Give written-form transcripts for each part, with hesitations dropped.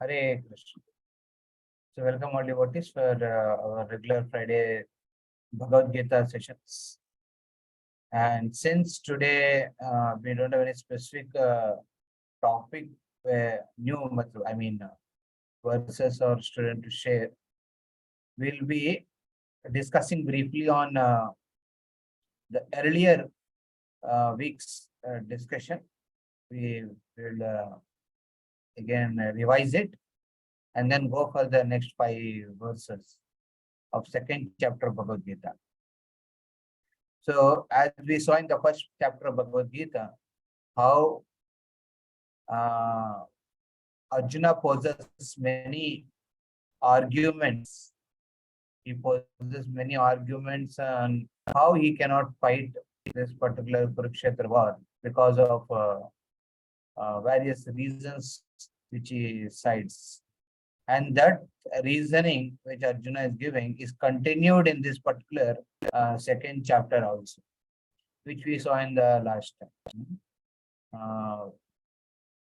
Hare Krishna. So welcome all devotees for our regular Friday Bhagavad Gita sessions. And since today we don't have any specific topic where verses or student to share, we'll be discussing briefly on the earlier week's discussion. We will again revise it and then go for the next 5 verses of second chapter of Bhagavad Gita. So, as we saw in the first chapter of Bhagavad Gita, how Arjuna poses many arguments. He poses many arguments on how he cannot fight this particular Kurukshetra war because of various reasons which he cites. And that reasoning which Arjuna is giving is continued in this particular second chapter also, which we saw in the last time.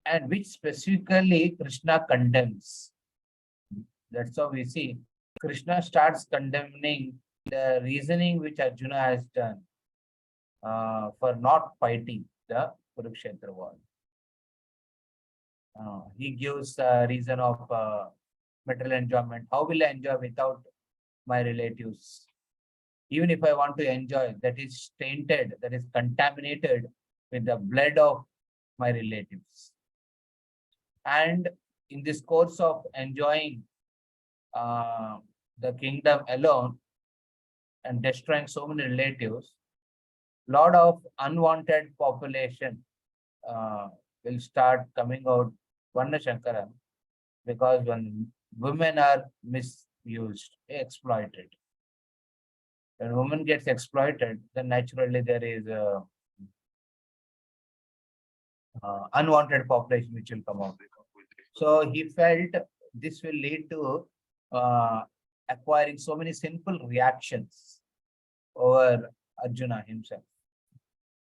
And which specifically Krishna condemns. That's how we see Krishna starts condemning the reasoning which Arjuna has done for not fighting the Kurukshetra war. He gives a reason of material enjoyment. How will I enjoy without my relatives? Even if I want to enjoy, that is tainted, that is contaminated with the blood of my relatives. And in this course of enjoying the kingdom alone and destroying so many relatives, lot of unwanted population will start coming out Varna Shankara, because when women are misused, exploited. When woman gets exploited, then naturally there is a unwanted population which will come out. So he felt this will lead to acquiring so many simple reactions over Arjuna himself,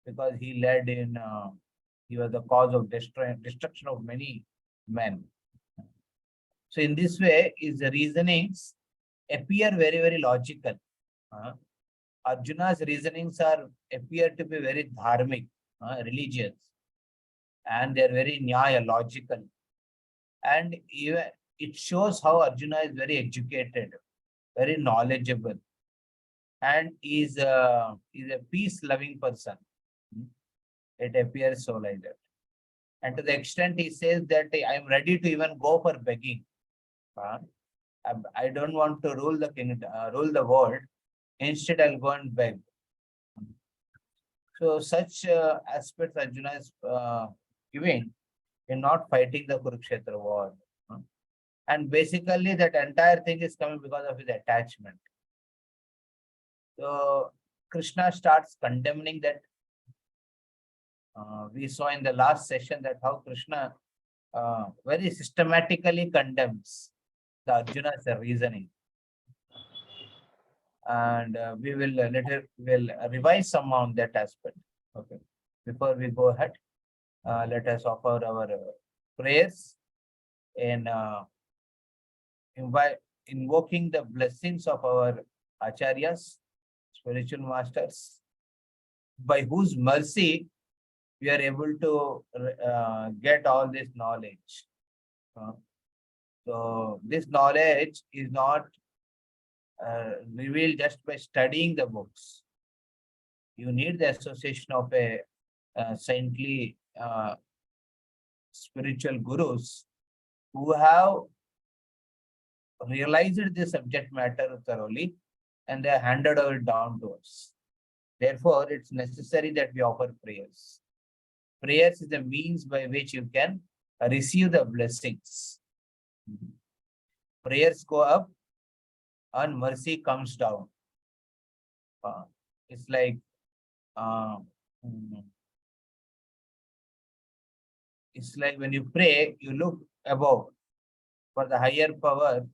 because he led in, he was the cause of destruction of many men. So in this way, his reasonings appear very, very logical. Arjuna's reasonings appear to be very dharmic, religious, and they're very nyaya, logical. And even it shows how Arjuna is very educated, very knowledgeable, and is a peace-loving person. It appears so like that. And to the extent he says that I'm ready to even go for begging. I don't want to rule the kingdom, rule the world. Instead, I'll go and beg. So such aspects Arjuna is giving in not fighting the Kurukshetra war. And basically that entire thing is coming because of his attachment. So Krishna starts condemning that. We saw in the last session that how Krishna very systematically condemns the Arjuna's reasoning. And we will will revise some on that aspect. Okay. Before we go ahead, let us offer our prayers in invoking the blessings of our acharyas, spiritual masters, by whose mercy we are able to get all this knowledge. So this knowledge is not revealed just by studying the books. You need the association of a saintly spiritual gurus who have realized the subject matter thoroughly and they handed it down to us. Therefore, it's necessary that we offer prayers. Prayers is the means by which you can receive the blessings. Prayers go up and mercy comes down. It's like when you pray, you look above for the higher powers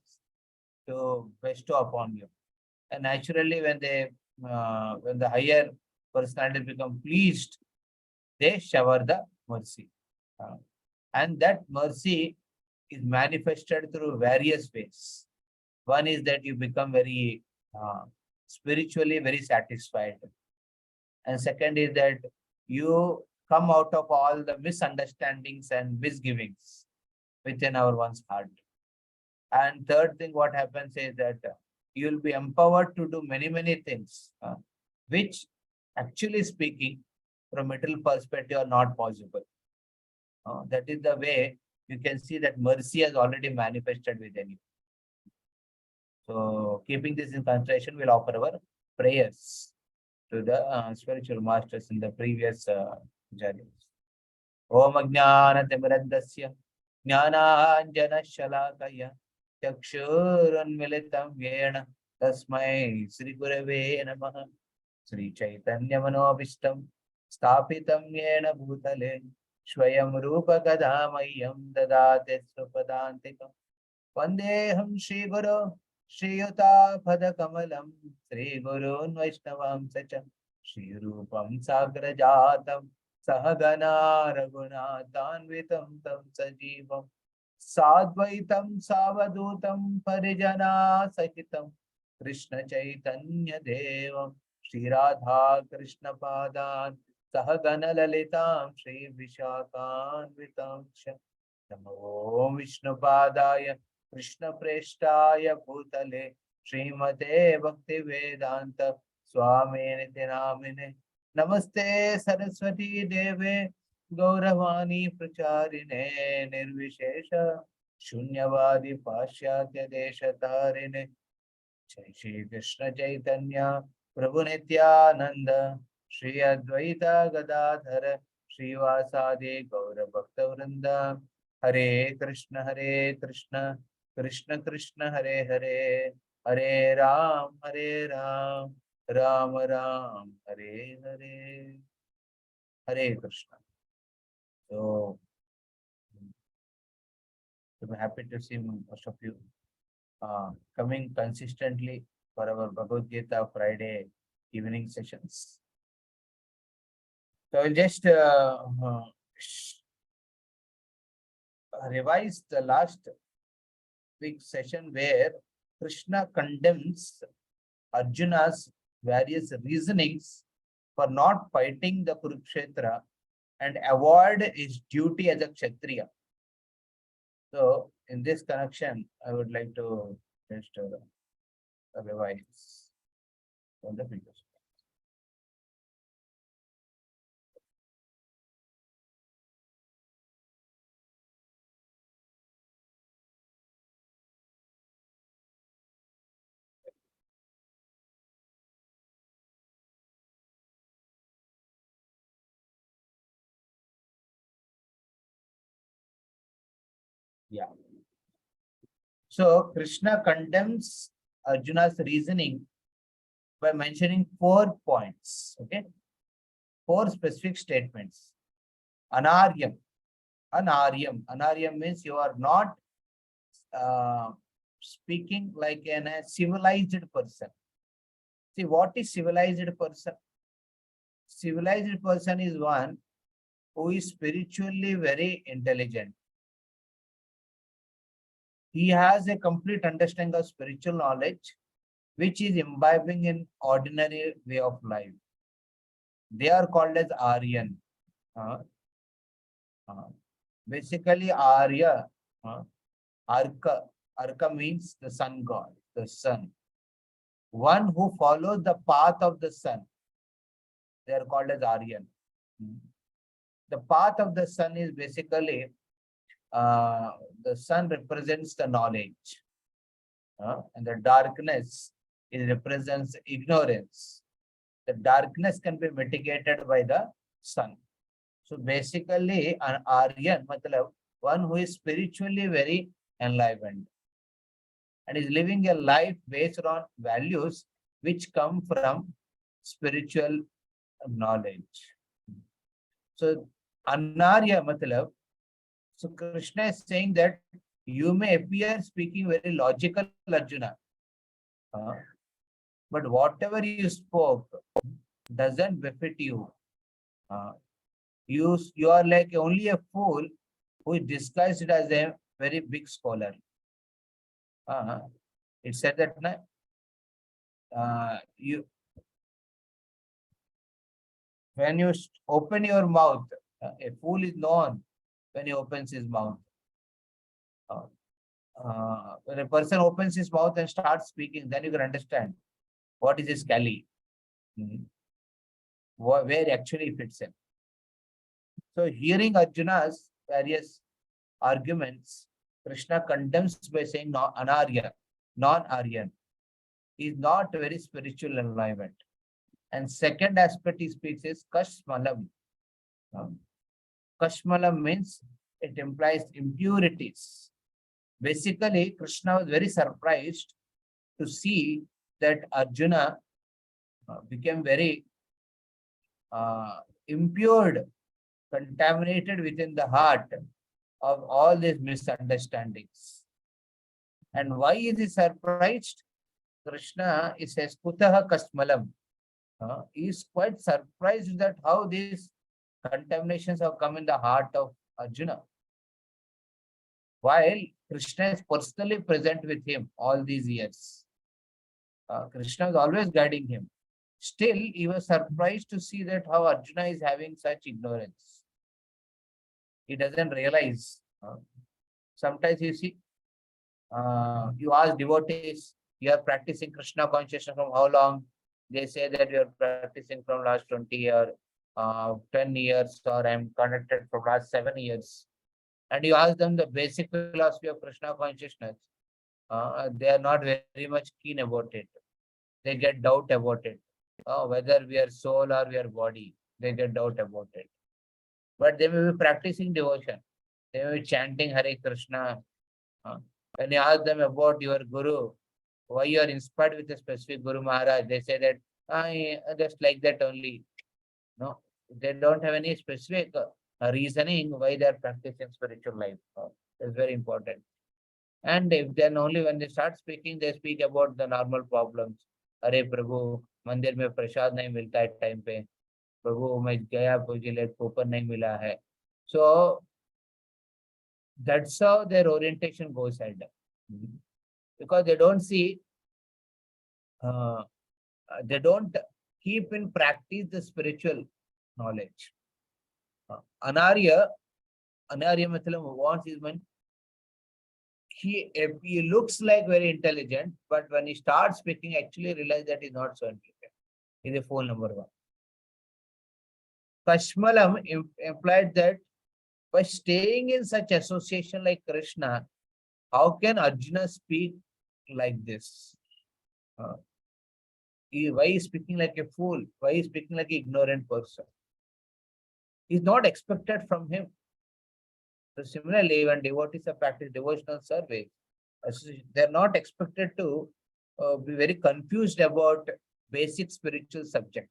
to bestow upon you. And naturally, when the higher personality become pleased, they shower the mercy. And that mercy is manifested through various ways. One is that you become very spiritually very satisfied. And second is that you come out of all the misunderstandings and misgivings within our one's heart. And third thing, what happens is that you will be empowered to do many, many things, which actually speaking, from middle perspective are not possible. That is the way you can see that mercy has already manifested within you. So keeping this in consideration, we'll offer our prayers to the spiritual masters in the previous journeys. Om Ajnana-timirandasya Jnana-anjana-shalakaya Chakshurunmilitam Yena Tasmai Sri Gurave Namaha Sri Chaitanya Manobishtam Sthapitam Yena Bhutale Swayam Rupa Gadamayam Dadate Supadantikam Vandeham Shri Guru Shri Yuta Pada Kamalam Sri Gurun Vaishnavam Sacham Shri Rupam Sagra Jatam Sahagana Raghunathanvitam Tam Sajivam Sadvaitam Savadutam Parijana Sahitam Krishna Chaitanya Devam Shri Radha Krishna Padan Sahagana Lalitam Shri Vishakhanvitam Namo Vishnu Padaya Krishna Preshtaya Bhutale Srimate Bhakti Vedanta Swami Niti Namine Namaste Saraswati Deve Gauravani Pracharine Nirvishesha Shunyavadi Pashyatya Deshatarine Shri Krishna Chaitanya Prabhu Nityananda Shri Advaita Gadadhara Shri Vasadi Gaura Bhakta Vrinda Hare Krishna Krishna Krishna Hare Hare Hare Ram Ram Ram Hare Hare Hare Krishna. So I'm happy to see most of you coming consistently for our Bhagavad Gita Friday evening sessions. So I'll just revise the last week's session where Krishna condemns Arjuna's various reasonings for not fighting the Kurukshetra and avoid his duty as a Kshatriya. So in this connection, I would like to just revise on the previous. Yeah. So Krishna condemns Arjuna's reasoning by mentioning 4 points. Okay. 4 specific statements. Anaryam. Anaryam means you are not speaking like a civilized person. See, what is civilized person? Civilized person is one who is spiritually very intelligent. He has a complete understanding of spiritual knowledge, which is imbibing in ordinary way of life. They are called as Aryan. Basically, Arya, Arka means the sun god, the sun. One who follows the path of the sun. They are called as Aryan. The path of the sun is basically the sun represents the knowledge, and the darkness represents ignorance. The darkness can be mitigated by the sun. So basically, an Aryan, one who is spiritually very enlivened and is living a life based on values which come from spiritual knowledge. So Anarya, so Krishna is saying that you may appear speaking very logical, Arjuna, but whatever you spoke doesn't befit you. You are like only a fool who is disguised as a very big scholar. It said that you when you open your mouth, a fool is known when he opens his mouth. When a person opens his mouth and starts speaking, then you can understand what is his Kali, where actually fits in. So, hearing Arjuna's various arguments, Krishna condemns by saying no, Anarya, non-Aryan, is not very spiritual enlightenment. And second aspect he speaks is Kashmalam. Kashmalam means it implies impurities. Basically, Krishna was very surprised to see that Arjuna became very impure, contaminated within the heart of all these misunderstandings. And why is he surprised? Krishna, he says, Kutaha Kashmalam. He is quite surprised that how these contaminations have come in the heart of Arjuna. While Krishna is personally present with him all these years. Krishna is always guiding him. Still, he was surprised to see that how Arjuna is having such ignorance. He doesn't realize. Sometimes you see, you ask devotees, you are practicing Krishna consciousness from how long? They say that you are practicing from last 20 or 10 years, or I'm connected from last 7 years. And you ask them the basic philosophy of Krishna consciousness, they are not very much keen about it. They get doubt about it. Whether we are soul or we are body, they get doubt about it. But they may be practicing devotion. They may be chanting Hare Krishna. When you ask them about your Guru, why you are inspired with a specific Guru Maharaj, they say that just like that only. No, they don't have any specific reasoning why they are practicing spiritual life. It's very important. And if then only when they start speaking, they speak about the normal problems. Hare Prabhu, मंदिर में प्रसाद नहीं मिलता है time पे, प्रभु मैं गया मुझे late coupon नहीं मिला है. So that's how their orientation goes ahead, because they don't see, they don't keep in practice the spiritual knowledge. Anarya मतलब wants is when he looks like very intelligent, but when he starts speaking, actually realize that he's not so intelligent. He's a fool, number one. Kashmalam implied that by staying in such association like Krishna, how can Arjuna speak like this? Why is he speaking like a fool? Why is he speaking like an ignorant person? Is not expected from him. So similarly, when devotees are practice devotional service, they're not expected to be very confused about basic spiritual subject.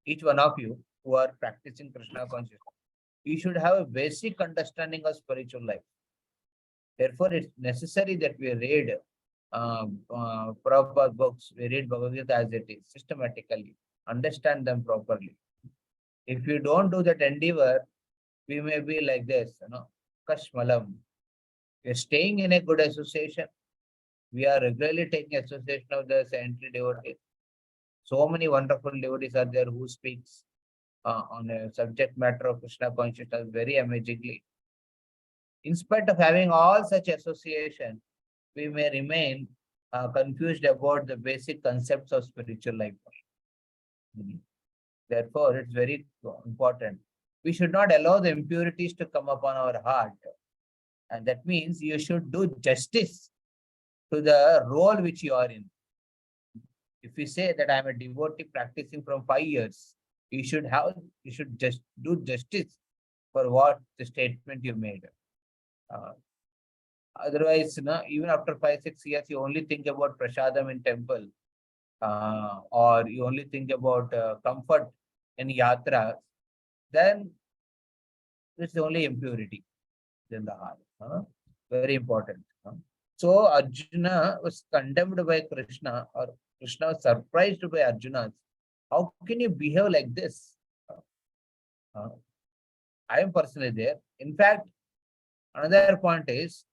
Each one of you who are practicing Krishna consciousness, you should have a basic understanding of spiritual life. Therefore, it's necessary that we read Prabhupada books, we read Bhagavad Gita as it is, systematically, understand them properly. If you don't do that endeavor, we may be like this, Kashmalam. We are staying in a good association. We are regularly taking association of the saintly devotees. So many wonderful devotees are there who speaks on a subject matter of Krishna consciousness very amazingly. In spite of having all such association, we may remain confused about the basic concepts of spiritual life. Therefore, it's very important. We should not allow the impurities to come upon our heart. And that means you should do justice to the role which you are in. If you say that I am a devotee practicing from 5 years, you should just do justice for what the statement you made. Otherwise, even after 5-6 years, you only think about prasadam in temple, or you only think about comfort in yatra, then it's only impurity in the heart. Very important. So Arjuna was condemned by Krishna, or Krishna was surprised by Arjuna. How can you behave like this? I am personally there. In fact, Another point is,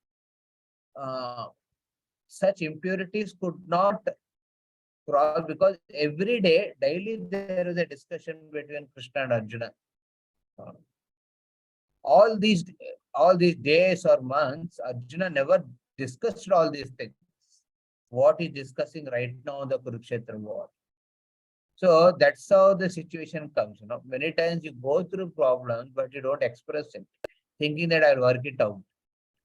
such impurities could not cross, because every day, daily there is a discussion between Krishna and Arjuna. Uh, all these all these days or months, Arjuna never discussed all these things. What he's discussing right now in the Kurukshetra war. So that's how the situation comes. Many times you go through problems, but you don't express it, thinking that I'll work it out.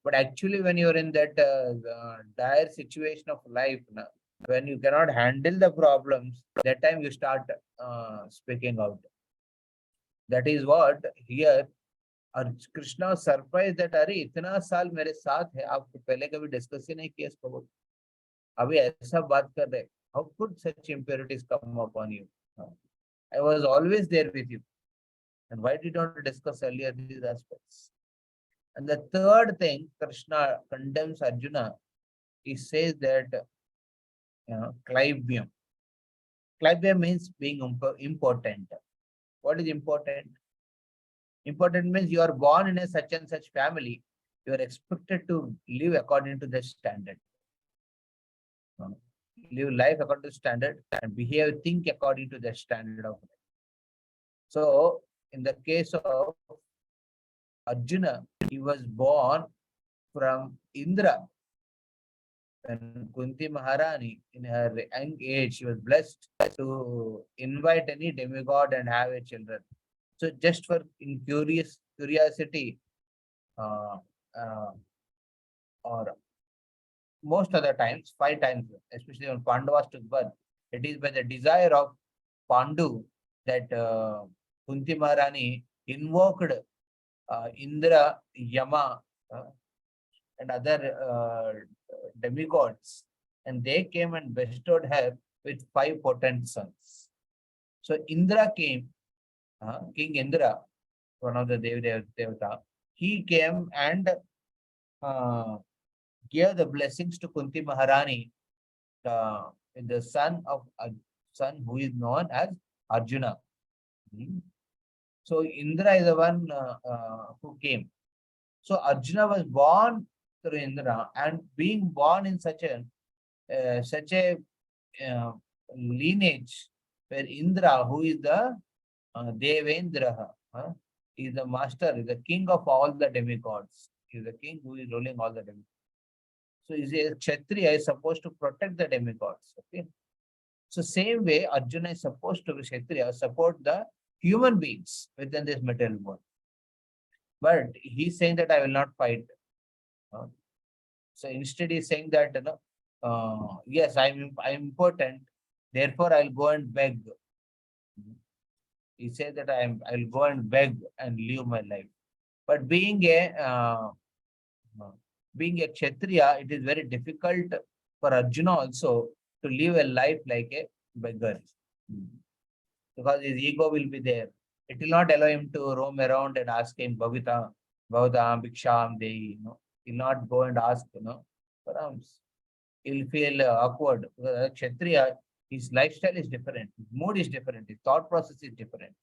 But actually, when you're in that dire situation of life, when you cannot handle the problems, that time you start speaking out. That is what here Krishna was surprised that अरे इतना साल मेरे साथ है, आप पहले कभी discuss ही नहीं किया इसको, बोल अभी ऐसा बात कर रहे, how could such impurities come upon you? I was always there with you, and why did you not discuss earlier these aspects? And the third thing, Krishna condemns Arjuna. He says that Clivium. Clivium means being important. What is important? Important means you are born in a such and such family. You are expected to live according to the standard. Live life according to standard and behave, think according to the standard of life. So, in the case of Arjuna, he was born from Indra. When Kunti Maharani, in her young age, she was blessed to invite any demigod and have a children. So, just for in curiosity, uh, uh, or most of the times, 5 times, especially when Pandavas took birth, it is by the desire of Pandu that Kunti Maharani invoked Indra, Yama, and other demigods, and they came and bestowed her with 5 potent sons. So Indra came, King Indra, one of the Devata, he came and gave the blessings to Kunti Maharani, the son who is known as Arjuna. So Indra is the one who came. So Arjuna was born through Indra, and being born in such a lineage where Indra, who is the Devendra, is the master, is the king of all the demigods. He is the king who is ruling all the demigods. So is a Kshatriya is supposed to protect the demigods. Okay. So same way, Arjuna is supposed to be Kshatriya, support the human beings within this material world. But he's saying that I will not fight. So instead, he's saying that yes, I'm important, therefore I'll go and beg. He said that I'll go and beg and live my life. But being a Kshatriya, it is very difficult for Arjuna also to live a life like a beggar. Because his ego will be there. It will not allow him to roam around and ask him, Bhavita, Bhiksham Dehi. He'll not go and ask, for alms. He'll feel awkward. Because Kshatriya, his lifestyle is different, his mood is different, his thought process is different.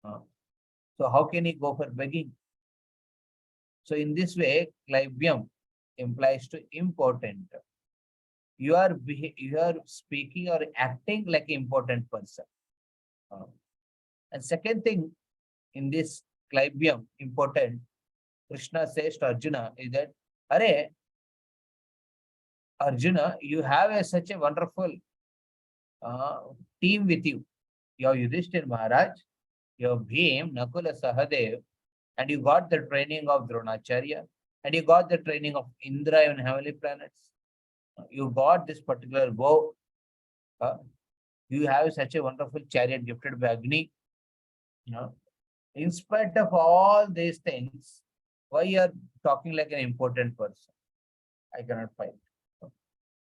So how can he go for begging? So in this way, Clivium implies to important. You are speaking or acting like an important person. And second thing in this Clivium, important, Krishna says to Arjuna is that, Are Arjuna, you have such a wonderful team with you. You have Yudhishthir Maharaj, you have Bhim, Nakula Sahadev, and you got the training of Dronacharya, and you got the training of Indra in heavenly planets. You got this particular bow. You have such a wonderful chariot gifted by Agni. In spite of all these things, why you are talking like an important person? I cannot fight.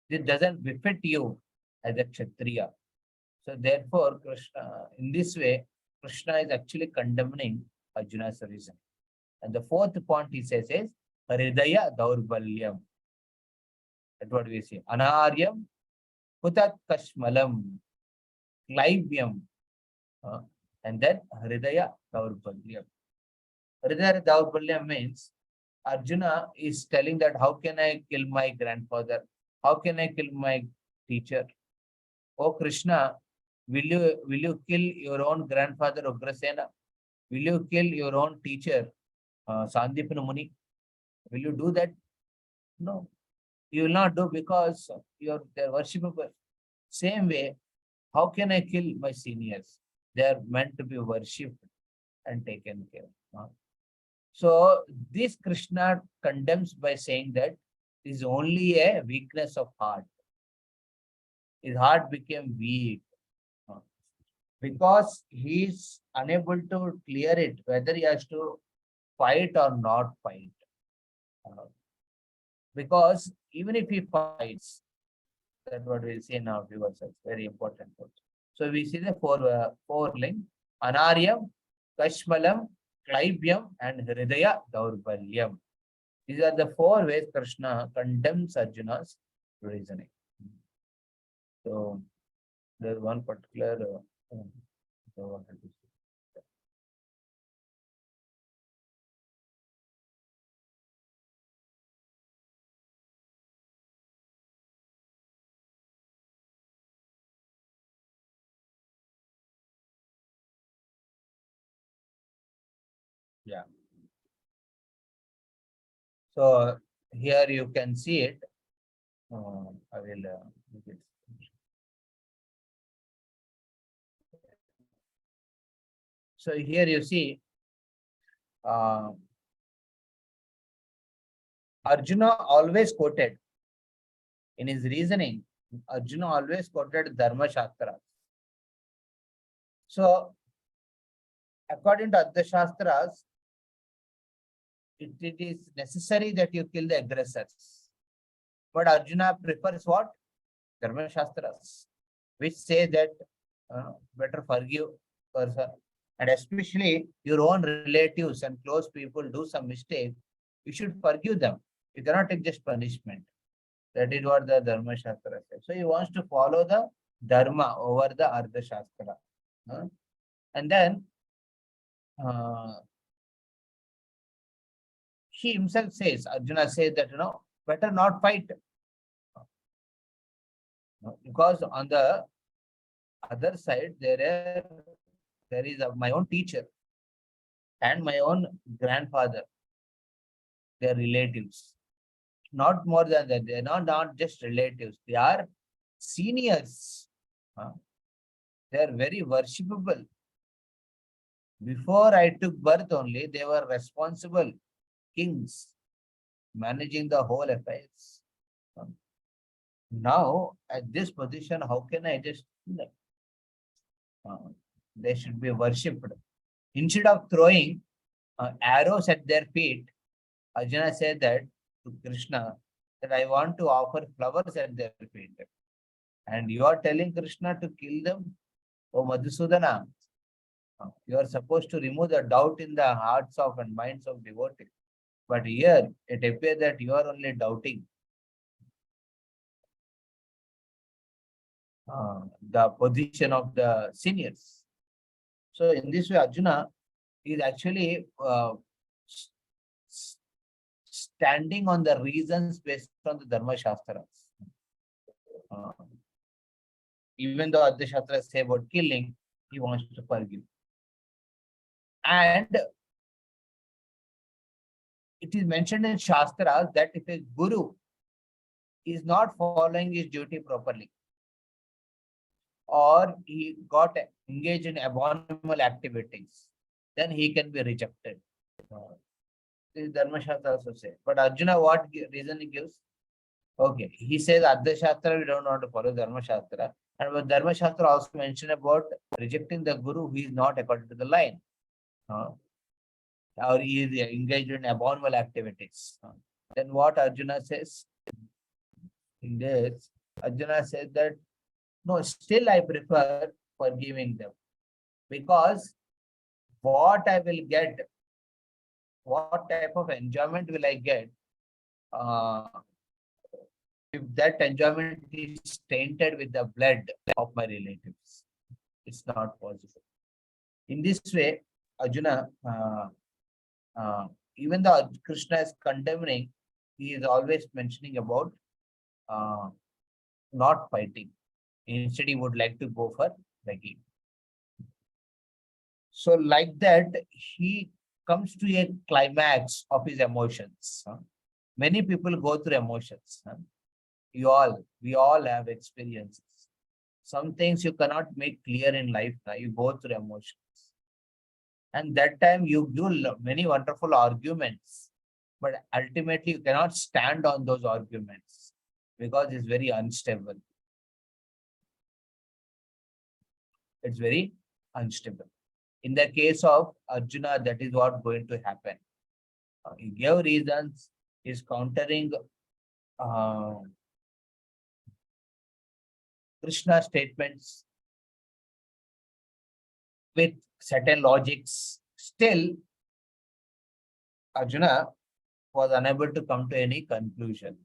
This doesn't befit you as a Kshatriya. So therefore, Krishna, in this way, Krishna is actually condemning Arjuna's reason. And the fourth point he says is Hridaya Daurbalyam. That's what we say. Anaryam Hutat Kashmalam Clivium. And then Hridaya Daurbalyam. Hridaya Daurbalyam means Arjuna is telling that how can I kill my grandfather? How can I kill my teacher? Oh Krishna, will you kill your own grandfather Ugrasena? Will you kill your own teacher Sandipana Muni? Will you do that? No, you will not do because they're worshipable. Same way, how can I kill my seniors? They are meant to be worshipped and taken care of. So this Krishna condemns by saying that is only a weakness of heart. His heart became weak because he is unable to clear it, whether he has to fight or not fight. Because even if he fights, that's what we'll see now, viewers. It's very important. So we see the four link: Anaryam, Kashmalam, Klaibyam, and Hridaya Daurbalyam. These are the four ways Krishna condemns Arjuna's reasoning. So there's one particular. So yeah. So here you can see it. I will make it. So here you see uh, Arjuna always quoted in his reasoning. Arjuna always quoted Dharma Shastra. So according to the Shastras, it is necessary that you kill the aggressors. But Arjuna prefers what? Dharma Shastras, which say that better forgive person. And especially your own relatives and close people do some mistake, you should forgive them. You cannot take just punishment. That is what the Dharma Shastra says. So he wants to follow the Dharma over the Artha Shastra. And then he himself says, Arjuna says that, better not fight. Because on the other side, there is my own teacher and my own grandfather. They are relatives. Not more than that. They are not just relatives. They are seniors. They are very worshipable. Before I took birth only, they were responsible kings managing the whole affairs. Now, at this position, how can I just they should be worshipped. Instead of throwing arrows at their feet, Arjuna said that to Krishna that I want to offer flowers at their feet. And you are telling Krishna to kill them? Oh Madhusudana, you are supposed to remove the doubt in the hearts of and minds of devotees. But here it appears that you are only doubting the position of the seniors. So in this way, Arjuna is actually standing on the reasons based on the Dharma Shastras. Even though Artha Shastras say about killing, he wants to forgive. And it is mentioned in Shastras that if a guru is not following his duty properly, or he got engaged in abominable activities, then he can be rejected. This Dharma Shastra also say. But Arjuna, what reason he gives? Okay, he says Artha Shastra, we don't want to follow Dharma Shastra. And Dharma Shastra also mentioned about rejecting the guru who is not according to the line. Or he is engaged in abominable activities. Then what Arjuna says? In this, Arjuna says that, no, still I prefer forgiving them. Because what I will get, what type of enjoyment will I get if that enjoyment is tainted with the blood of my relatives? It's not possible. In this way, Arjuna even though Krishna is condemning, he is always mentioning about uh, not fighting. Instead, he would like to go for begging. So like that, he comes to a climax of his emotions. Many people go through emotions. We all have experiences. Some things you cannot make clear in life. You go through emotions. And that time you do many wonderful arguments. But ultimately, you cannot stand on those arguments because it's very unstable. It's very unstable. In the case of Arjuna, that is what going to happen. He gave reasons, is countering uh, Krishna statements with certain logics. Still, Arjuna was unable to come to any conclusion.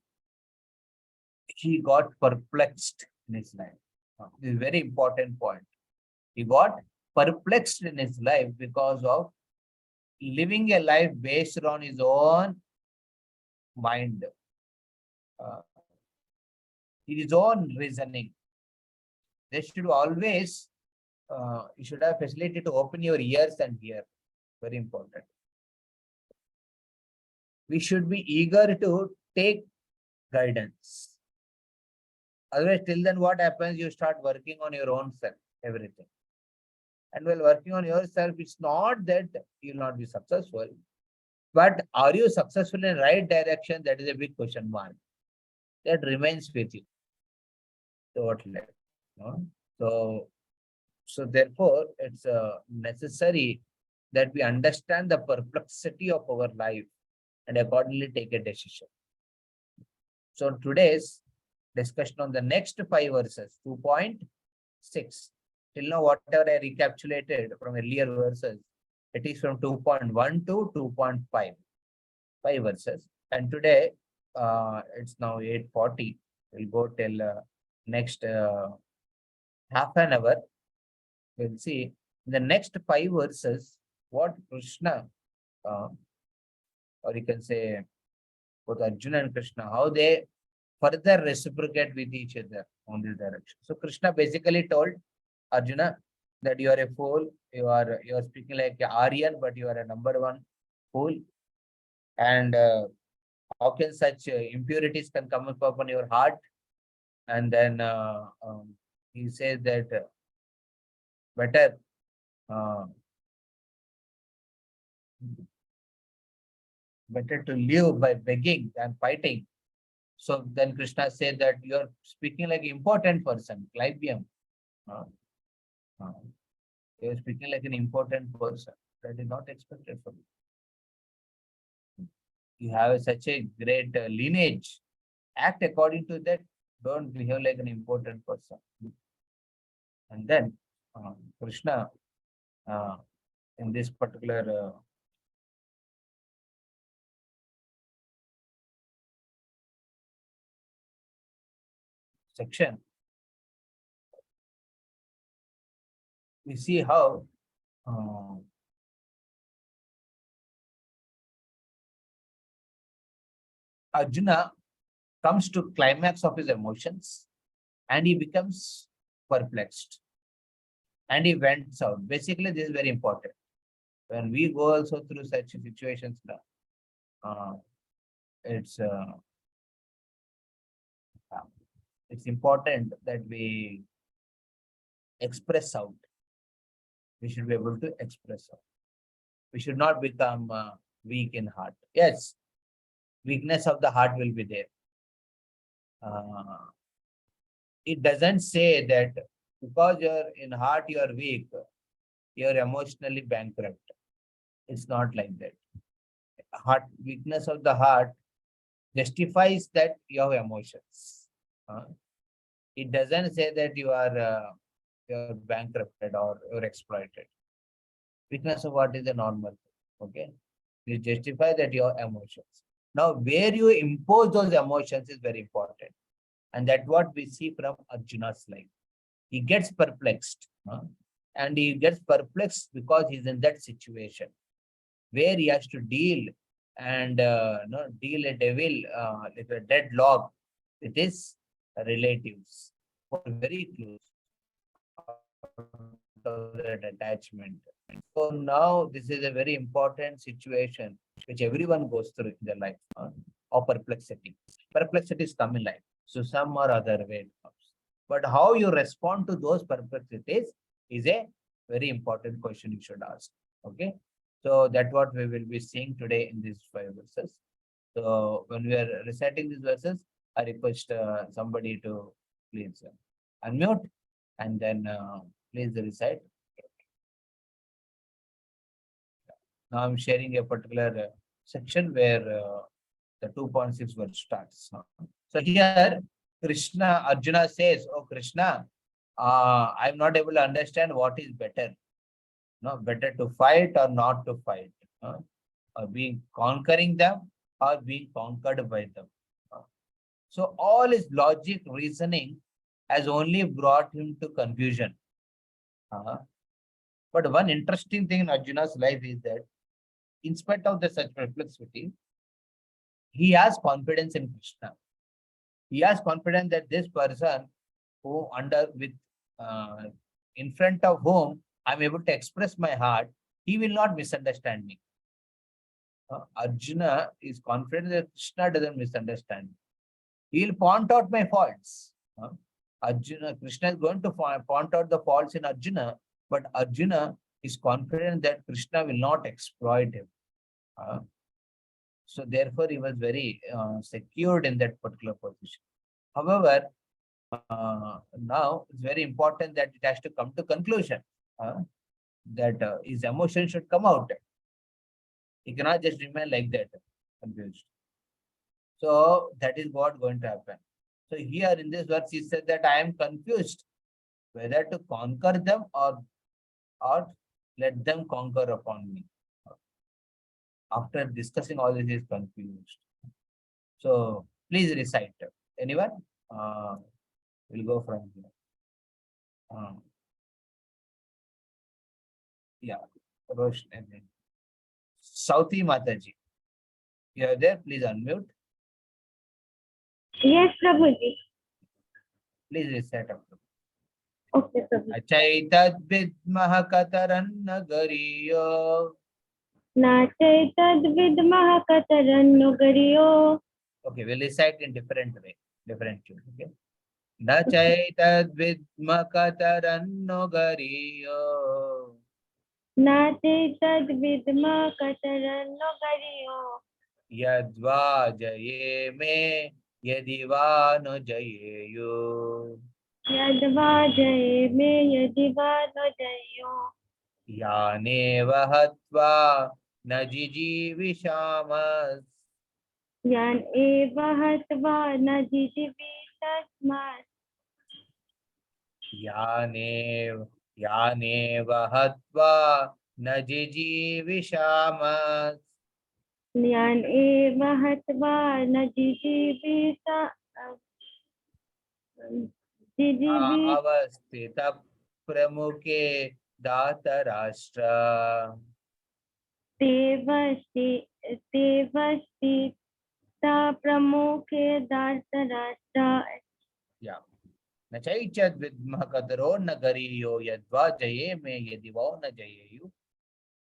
He got perplexed in his life. This is a very important point. He got perplexed in his life because of living a life based on his own mind, uh, his own reasoning. They should always, you should have facility to open your ears and hear. Very important. We should be eager to take guidance. Otherwise, till then, what happens? You start working on your own self, everything. And while working on yourself, it's not that you'll not be successful, but are you successful in the right direction? That is a big question mark. That remains with you. Totally. No? So therefore, it's necessary that we understand the perplexity of our life and accordingly take a decision. So today's discussion on the next 5 verses, 2.6. Till now, whatever I recapitulated from earlier verses, it is from 2.1 to 2.5, 5 verses. And today, it's now 8:40. We'll go till next half an hour. We'll see in the next 5 verses what Krishna, or you can say both Arjuna and Krishna, how they further reciprocate with each other on this direction. So Krishna basically told Arjuna that you are a fool, you are speaking like an Aryan, but you are a number one fool. And how can such impurities can come up on your heart? And then he says that better better to live by begging than fighting. So then Krishna said that you are speaking like an important person, Clibium. You are speaking like an important person. That is not expected from you. You have such a great lineage. Act according to that. Don't behave like an important person. And then Krishna, in this particular section, we see how Arjuna comes to climax of his emotions and he becomes perplexed and he went out. Basically, this is very important. When we go also through such situations now, it's important that we express out. We should be able to express out. We should not become weak in heart. Yes, weakness of the heart will be there. It doesn't say that because you're in heart, you're weak, you're emotionally bankrupt. It's not like that. Heart, weakness of the heart justifies that you have emotions. It doesn't say that you're bankrupted or you're exploited. Weakness of heart is a normal thing. Okay, you justify that your emotions. Now, where you impose those emotions is very important, and that's what we see from Arjuna's life. He gets perplexed, and he gets perplexed because he's in that situation where he has to deal and deal a devil like a deadlock with his relatives who are very close out of that attachment. So now this is a very important situation which everyone goes through in their life, or perplexity. Perplexity is come in life. So some or other way it comes. But how you respond to those perplexities is a very important question you should ask. Okay. So that's what we will be seeing today in these 5 verses. So when we are reciting these verses, I request somebody to please unmute and then please recite. Now I'm sharing a particular section where the 2.6 verse starts. So here Krishna, Arjuna says, "Oh Krishna, I'm not able to understand what is better. No, better to fight or not to fight, or being conquering them or being conquered by them." So all his logic reasoning has only brought him to confusion. Uh, but one interesting thing in Arjuna's life is that in spite of the such perplexity, he has confidence in Krishna. He has confidence that this person who under with uh, in front of whom I'm able to express my heart, he will not misunderstand me. Arjuna is confident that Krishna doesn't misunderstand. He will point out my faults. Arjuna, Krishna is going to point out the faults in Arjuna, but Arjuna is confident that Krishna will not exploit him. So therefore, he was very secured in that particular position. However, now it's very important that it has to come to conclusion, that his emotion should come out. He cannot just remain like that, confused. So that is what going to happen. So here in this verse, he said that I am confused whether to conquer them or let them conquer upon me. After discussing all this, he is confused. So please recite. Anyone? We'll go from here. Yeah, Rosh and then Southi Mataji. You are there? Please unmute. Yes, Prabhuji. Please recite after. Okay, Prabhuji. Achaitad vidmah kataranna gariyo. Nachetad vidmah katarannu gariyo. Okay, we'll recite in different way, different tune. Okay. Nachetad vidmah kataranno gariyo. Nachetad vidmah katarannu gariyo. Yadva jaye me yadiva no jayeyu. Yadva jaye me yadiva no jayo. Yane vahatva najiji vishamas. Yan eva hatva na jijivitasmat. Yane vahatva najiji vishamas. Yan eva hatva na jijivita. Avastita pramuke datarashtra. Devasti प्रमुखे दार्तराष्ट्र. Yeah. Nachaichad vidmah kadaro nagariyo yadva jaye me yadivo na jayeyu.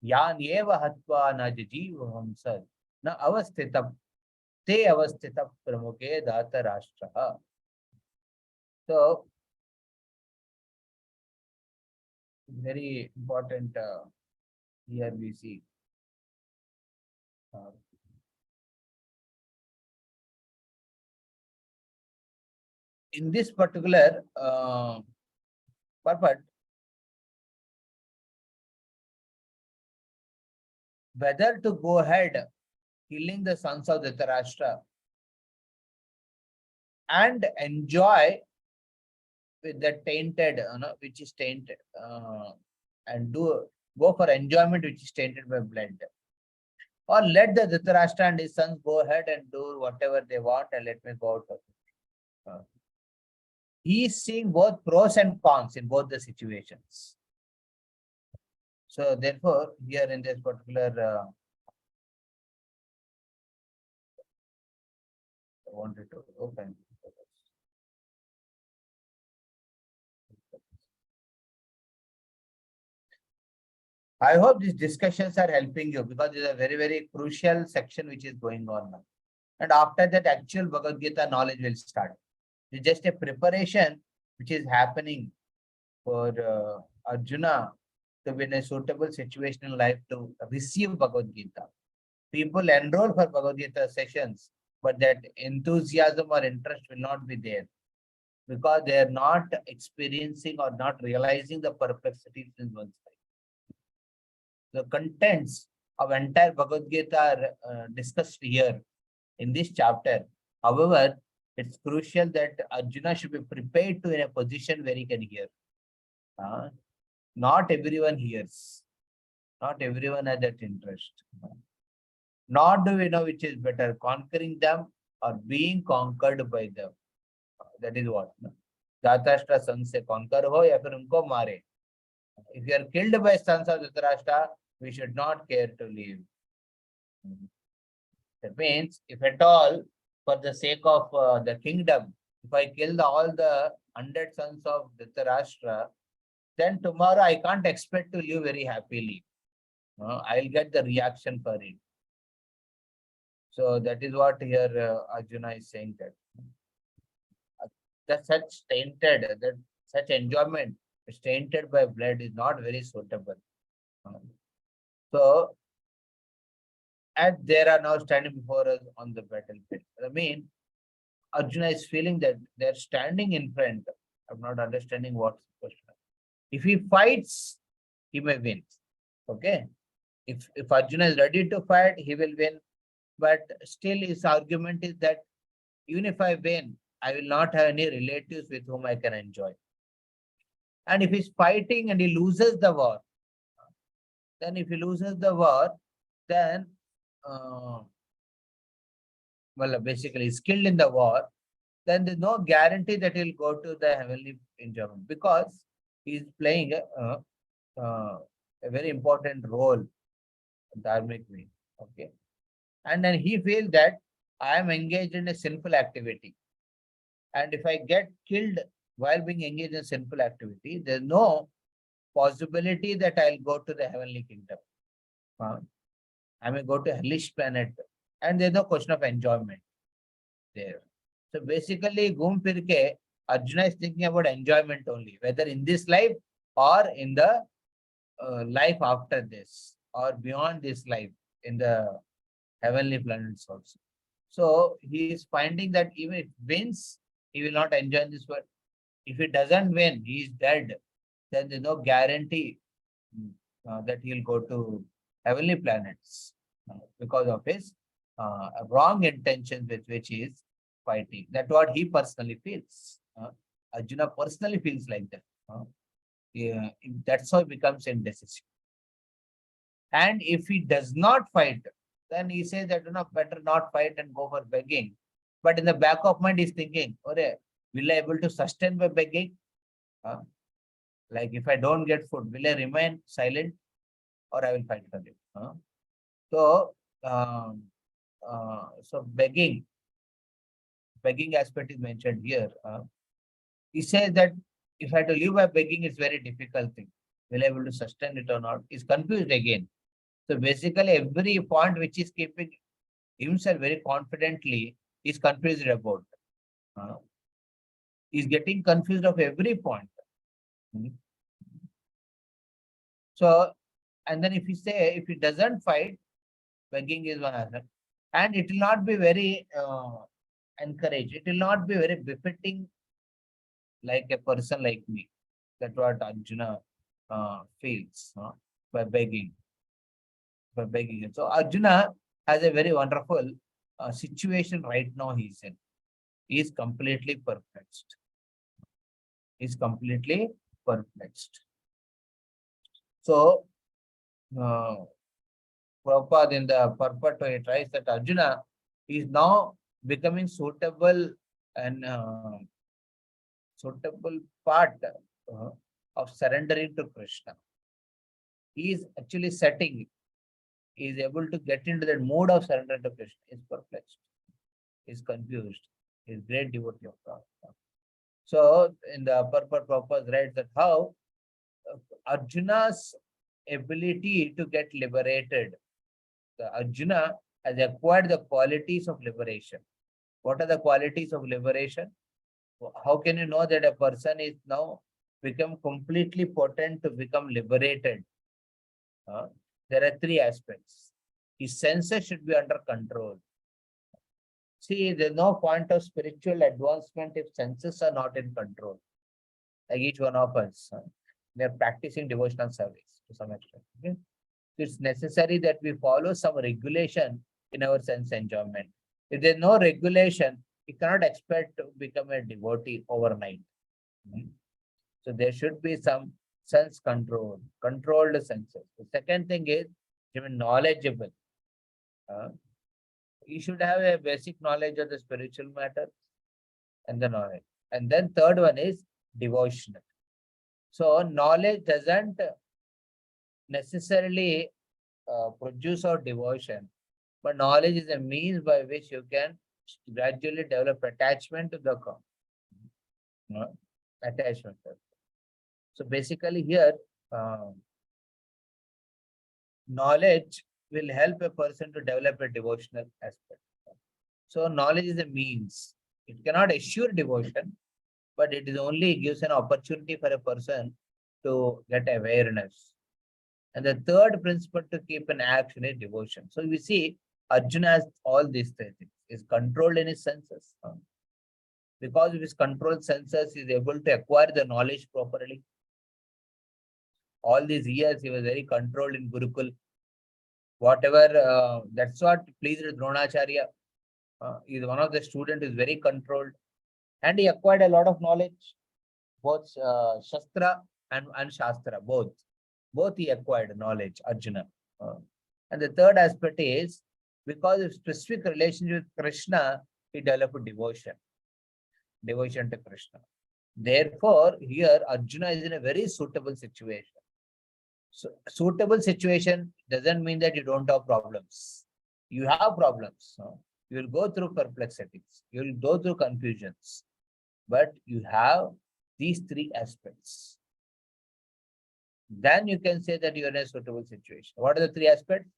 Yan eva hatva na jajivam sad. Na avastita te avastita pramuke datarashtra. So, very important here we see. In this particular purport, whether to go ahead killing the sons of Dhritarashtra and enjoy with the tainted, which is tainted, and go for enjoyment which is tainted by blood, or let the Dhritarashtra and his sons go ahead and do whatever they want and let me go out of it. He is seeing both pros and cons in both the situations. So therefore, here in this particular wanted to open. I hope these discussions are helping you because it's a very, very crucial section which is going on now. And after that, actual Bhagavad Gita knowledge will start. It's just a preparation which is happening for Arjuna to be in a suitable situation in life to receive Bhagavad Gita. People enroll for Bhagavad Gita sessions, but that enthusiasm or interest will not be there because they are not experiencing or not realizing the perplexities in one's life. The contents of entire Bhagavad Gita are discussed here in this chapter. However, it's crucial that Arjuna should be prepared to in a position where he can hear. Not everyone hears. Not everyone has that interest. Nor do we know which is better, conquering them or being conquered by them. That is what. Dhatarashtra son se conquer ho ya fir unko mare. If you are killed by sons of Dhritarashtra, we should not care to live. That means, if at all, for the sake of the kingdom, if I kill all the 100 sons of Dhritarashtra, then tomorrow I can't expect to live very happily. I'll get the reaction for it. So that is what here Arjuna is saying that such tainted, that such enjoyment tainted by blood is not very suitable. So, as they are now standing before us on the battlefield. I mean, Arjuna is feeling that they're standing in front. I'm not understanding what's the question. If he fights, he may win. Okay. If Arjuna is ready to fight, he will win. But still his argument is that even if I win, I will not have any relatives with whom I can enjoy. And if he's fighting and he loses the war, then if he loses the war, then well, basically he's killed in the war, then there's no guarantee that he'll go to the heavenly enjoyment because he's playing a very important role, dharmic way. Okay. And then he feels that I am engaged in a sinful activity. And if I get killed while being engaged in sinful activity, there's no possibility that I'll go to the heavenly kingdom. I may go to hellish planet, and there's no question of enjoyment there. So basically, Gum Pirke, Arjuna is thinking about enjoyment only, whether in this life or in the life after this, or beyond this life in the heavenly planets also. So he is finding that even if wins, he will not enjoy this world. If he doesn't win, he is dead. Then there's no guarantee that he'll go to heavenly planets because of his wrong intentions with which he is fighting. That's what he personally feels. Arjuna personally feels like that. Yeah, that's how he becomes indecisive. And if he does not fight, then he says that better not fight and go for begging. But in the back of mind, he's thinking, okay, will I able to sustain by begging? Like if I don't get food, will I remain silent or I will fight for it? So, so begging aspect is mentioned here. He says that if I have to live by begging, it's very difficult thing. Will I able to sustain it or not? He's confused again. So basically, every point which is keeping himself very confidently is confused about. He's getting confused of every point. So, and then if he doesn't fight, begging is one answer. And it will not be very encouraged. It will not be very befitting like a person like me. That's what Arjuna feels by begging. By begging. So Arjuna has a very wonderful situation right now he's in. He is completely perplexed. He's completely perplexed. So, Prabhupada in the purport, he tries that Arjuna is now becoming suitable and suitable part of surrendering to Krishna. He is actually setting, he is able to get into that mood of surrender to Krishna. He is perplexed. is confused. He is great devotee of God. So in the purpose writes that how Arjuna's ability to get liberated. The Arjuna has acquired the qualities of liberation. What are the qualities of liberation? How can you know that a person is now become completely potent to become liberated? There are three aspects. His senses should be under control. See, there's no point of spiritual advancement if senses are not in control. Like each one of us, we are practicing devotional service to some extent. Okay? It's necessary that we follow some regulation in our sense enjoyment. If there's no regulation, you cannot expect to become a devotee overnight. So there should be some sense control, controlled senses. The second thing is even knowledgeable. You should have a basic knowledge of the spiritual matter and the knowledge. And then third one is devotional. So knowledge doesn't necessarily produce our devotion, but knowledge is a means by which you can gradually develop attachment to the attachment. So basically here, knowledge will help a person to develop a devotional aspect. So knowledge is a means. It cannot assure devotion, but it is only gives an opportunity for a person to get awareness. And the third principle to keep an action is devotion. So we see Arjuna has all these three things. Is controlled in his senses. Because of his controlled senses, he is able to acquire the knowledge properly. All these years, he was very controlled in Gurukul. Whatever, that's what pleased Dronacharya. He is one of the students, is very controlled. And he acquired a lot of knowledge, both Shastra and Shastra, both. Both he acquired knowledge, Arjuna. And the third aspect is, because of specific relationship with Krishna, he developed devotion. Devotion to Krishna. Therefore, here Arjuna is in a very suitable situation. So, suitable situation doesn't mean that you don't have problems. You have problems. You will go through perplexities. You will go through confusions. But you have these three aspects. Then you can say that you are in a suitable situation. What are the three aspects?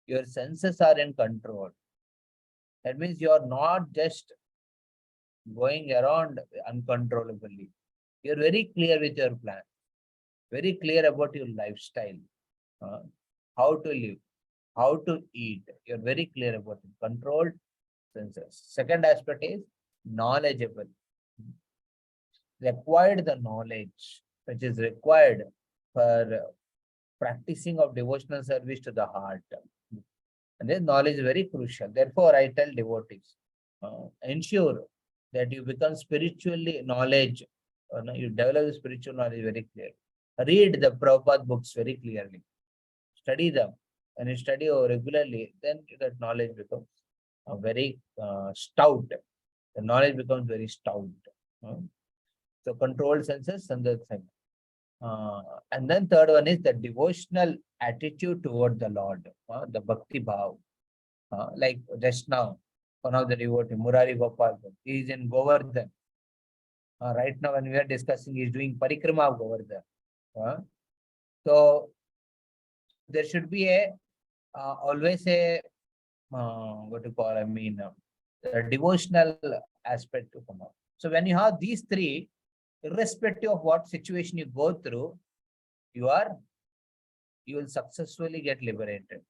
Your senses are in control. That means you are not just going around uncontrollably. You're very clear with your plan, very clear about your lifestyle, how to live, how to eat. You're very clear about it. Controlled senses. Second aspect is knowledgeable. They acquired the knowledge which is required for practicing of devotional service to the heart. And this knowledge is very crucial. Therefore, I tell devotees, ensure that you become spiritually knowledge, you develop spiritual knowledge very clearly. Read the Prabhupada books very clearly. Study them. When you study regularly, then that knowledge becomes very stout. The knowledge becomes very stout. So controlled senses and the thing. And then third one is the devotional attitude toward the Lord, the bhakti bhav. Like just now, one of the devotee, Murari Gopal, he is in Govardhan. Right now, when we are discussing, he is doing parikrama of Govardhan. So there should be a always a what to call, a devotional aspect to come out. So when you have these three, irrespective of what situation you go through, you will successfully get liberated.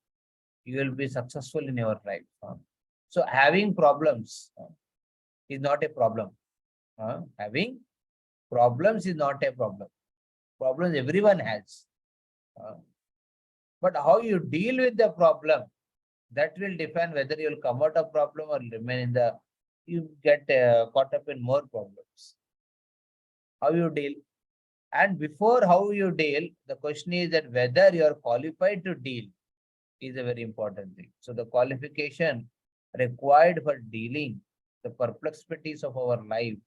You will be successful in your life. So having problems is not a problem. Having problems is not a problem. Problems everyone has. But how you deal with the problem, that will define whether you will come out of problem or remain in the, you get caught up in more problems. How you deal. And before how you deal, the question is that whether you are qualified to deal is a very important thing. So the qualification required for dealing the perplexities of our life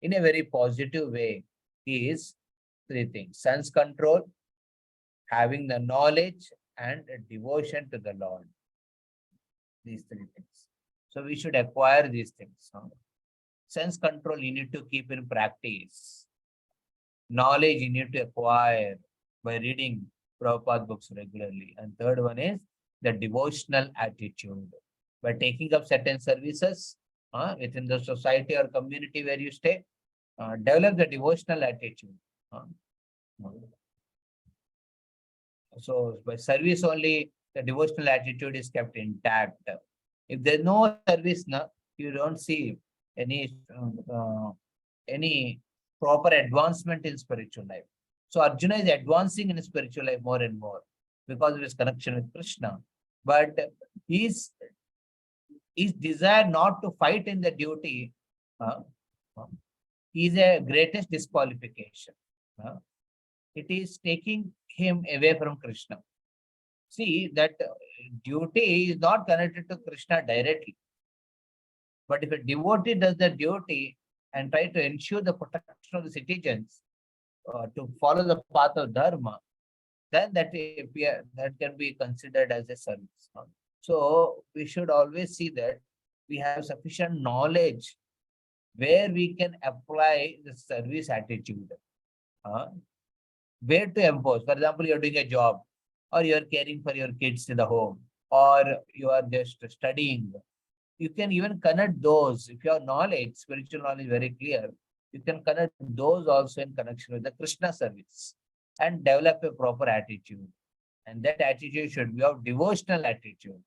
in a very positive way is three things: sense control, having the knowledge, and a devotion to the Lord. These three things. So we should acquire these things. Sense control you need to keep in practice. Knowledge you need to acquire by reading Prabhupada books regularly. And third one is the devotional attitude. By taking up certain services within the society or community where you stay, develop the devotional attitude. So by service only, the devotional attitude is kept intact. If there's no service, you don't see any proper advancement in spiritual life. So Arjuna is advancing in spiritual life more and more because of his connection with Krishna. But his desire not to fight in the duty is a greatest disqualification. It is taking him away from Krishna. See, that duty is not connected to Krishna directly. But if a devotee does the duty and try to ensure the protection of the citizens to follow the path of dharma, then that can be considered as a service. So we should always see that we have sufficient knowledge where we can apply the service attitude. Where to impose. For example, you're doing a job, or you're caring for your kids in the home, or you are just studying. You can even connect those. If your knowledge, spiritual knowledge is very clear, you can connect those also in connection with the Krishna service and develop a proper attitude. And that attitude should be of devotional attitude.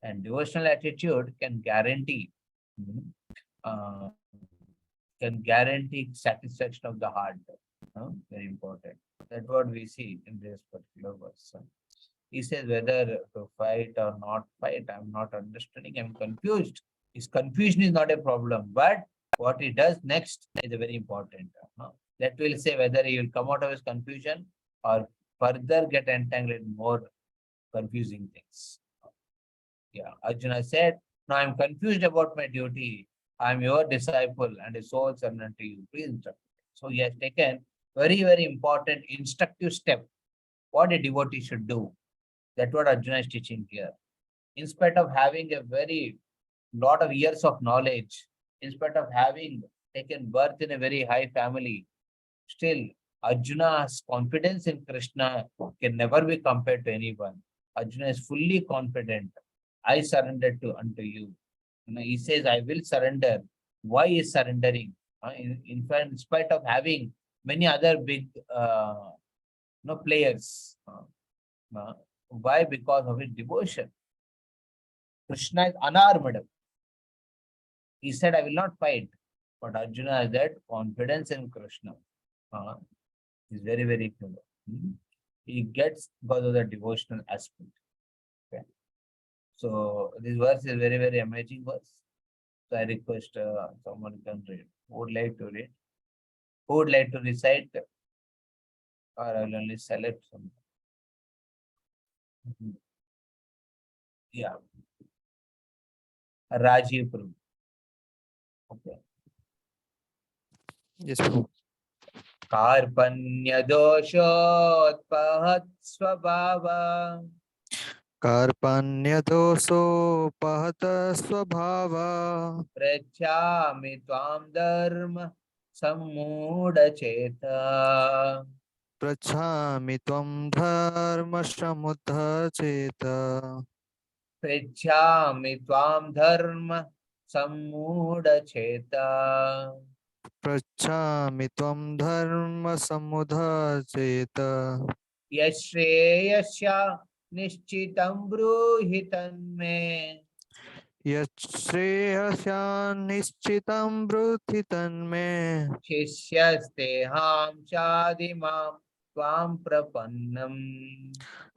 And devotional attitude can guarantee satisfaction of the heart. Very important. That's what we see in this particular verse. He says whether to fight or not fight, I'm not understanding, I'm confused. His confusion is not a problem, but what he does next is very important. That will say whether he will come out of his confusion or further get entangled in more confusing things. Yeah, Arjuna said, now I'm confused about my duty. I'm your disciple and a soul servant to you. Please instruct me. So he has taken very, very important instructive step. What a devotee should do. That's what Arjuna is teaching here. In spite of having a very lot of years of knowledge, in spite of having taken birth in a very high family, still Arjuna's confidence in Krishna can never be compared to anyone. Arjuna is fully confident. I surrender unto you. He says, I will surrender. Why is surrendering? In fact, in spite of having many other big players. Why? Because of his devotion. Krishna is unarmed. He said, I will not fight. But Arjuna has that confidence in Krishna. Is very, very clear. He gets because of the devotional aspect. Okay. So this verse is very, very amazing verse. So I request someone can read. Who would like to read? Who would like to recite? Or I will only select some. Yeah. Rajiv Prabhu. Okay. Yes, Prabhu. Karpanya doshotpahat swabhava Karpanyadosopahata swabhava prachami tvam dharma sammudacheta prachami tvam dharma samudhacheta prachami tvam dharma sammudacheta prachami tvam dharma samudhacheta yashreyasya nishchitam bruhi tanme yashreyasya nishchitam bruthi tanme शिष्यस्तेहां चादिमां त्वां प्रपन्नम्.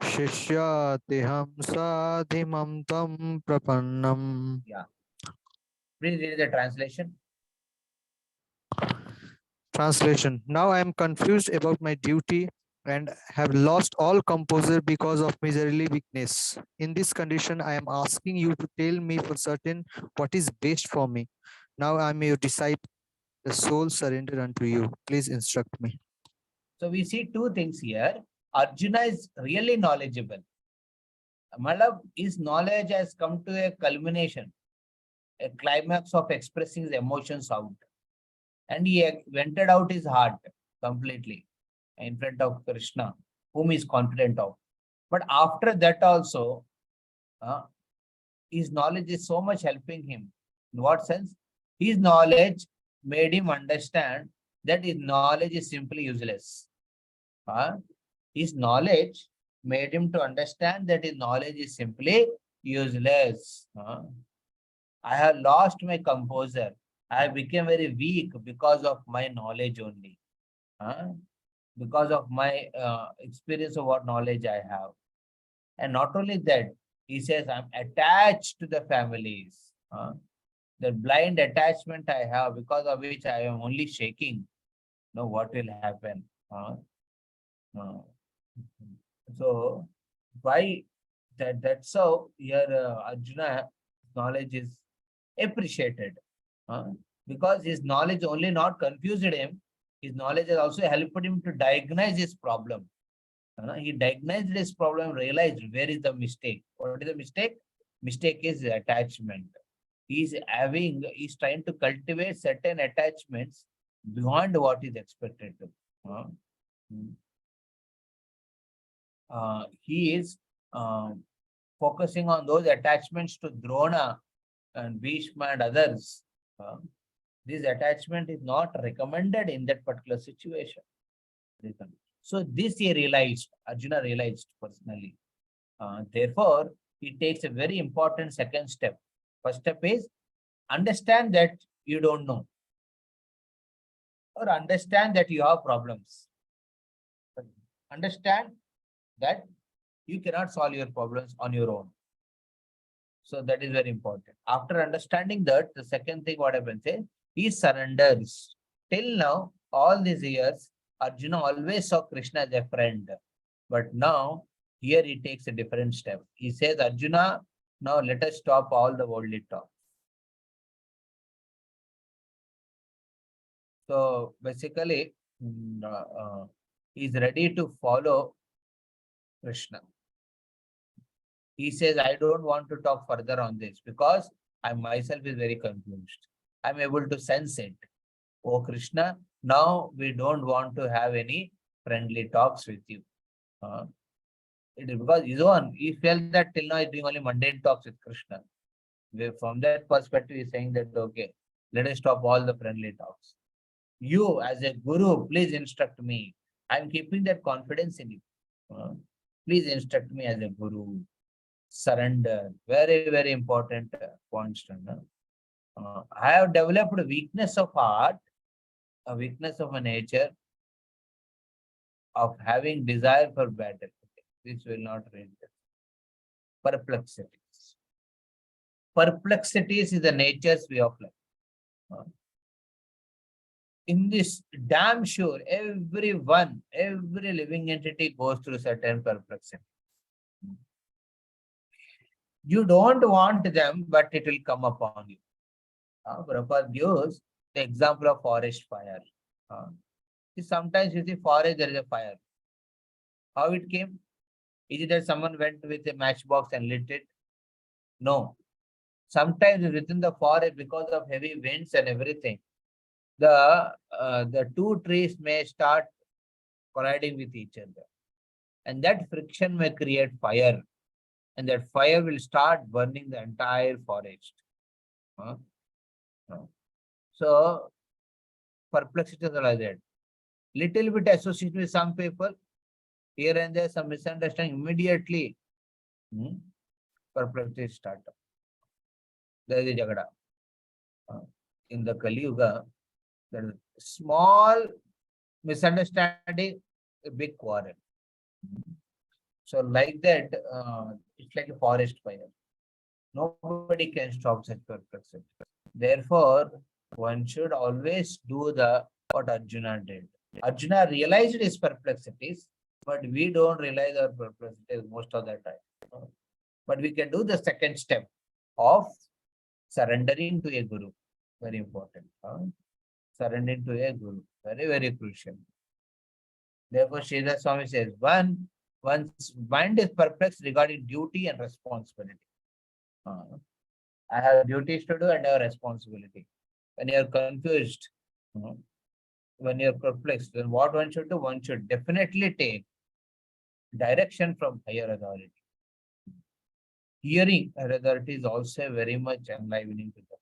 shishyatiham sadhimam tvam prapannam. Yeah. Please read the translation. Translation. Now I am confused about my duty and have lost all composure because of miserly weakness. In this condition, I am asking you to tell me for certain what is best for me. Now I am your disciple, the soul surrender unto you. Please instruct me. So we see two things here. Arjuna is really knowledgeable. Malab, his knowledge has come to a culmination. a climax of expressing his emotions out. And he vented out his heart completely in front of Krishna, whom he is confident of. But after that also, his knowledge is so much helping him. In what sense? His knowledge made him understand that his knowledge is simply useless. His knowledge made him to understand that his knowledge is simply useless. I have lost my composure. I became very weak because of my knowledge only. Because of my experience of what knowledge I have. And not only that, he says, I'm attached to the families. The blind attachment I have, because of which I am only shaking. Now, what will happen? So, why that's how here Arjuna knowledge is appreciated. Because his knowledge only not confused him, his knowledge has also helped him to diagnose his problem. He diagnosed his problem, realized where is the mistake. What is the mistake? Mistake is attachment. He's trying to cultivate certain attachments beyond what is expected to. He is focusing on those attachments to Drona and Bhishma and others. This attachment is not recommended in that particular situation. So this he realized, Arjuna realized personally. Therefore, he takes a very important second step. First step is understand that you don't know, or understand that you have problems. Understand that you cannot solve your problems on your own. So that is very important. After understanding that, the second thing what happens is he surrenders. Till now, all these years, Arjuna always saw Krishna as a friend. But now, here he takes a different step. He says, Arjuna, now let us stop all the worldly talk. So basically, he is ready to follow Krishna. He says, I don't want to talk further on this because I myself is very confused. I'm able to sense it. Oh Krishna, now we don't want to have any friendly talks with you. It is because his own, he felt that till now he's doing only mundane talks with Krishna. From that perspective, he's saying that, okay, let us stop all the friendly talks. You as a guru, please instruct me. I'm keeping that confidence in you. Please instruct me as a guru. Surrender. Very, very important points. I have developed a weakness of heart, a weakness of a nature of having desire for battle. This will not read this. Perplexities. Perplexities is the nature's way of life. In this, damn sure, every living entity goes through certain perplexity. You don't want them, but it will come upon you. Prabhupada gives the example of forest fire. Sometimes you see forest, there is a fire. How it came? Is it that someone went with a matchbox and lit it? No. Sometimes within the forest, because of heavy winds and everything, the two trees may start colliding with each other. And that friction may create fire. And that fire will start burning the entire forest. So, perplexities are like that. Little bit associated with some people, here and there, some misunderstanding, immediately perplexities start. There is a jagada. In the Kali Yuga, there is a small misunderstanding, a big quarrel. So like that, it's like a forest fire. Nobody can stop such perplexity. Therefore, one should always do what Arjuna did. Arjuna realized his perplexities, but we don't realize our perplexities most of the time. But we can do the second step of surrendering to a guru. Very important. Surrendering to a guru. Very, very crucial. Therefore, Sridhar Swami says, one's mind is perplexed regarding duty and responsibility. I have duties to do and I have responsibility. When you're confused, you know, when you're perplexed, then what one should do? One should definitely take direction from higher authority. Hearing higher authority is also very much enlivening to the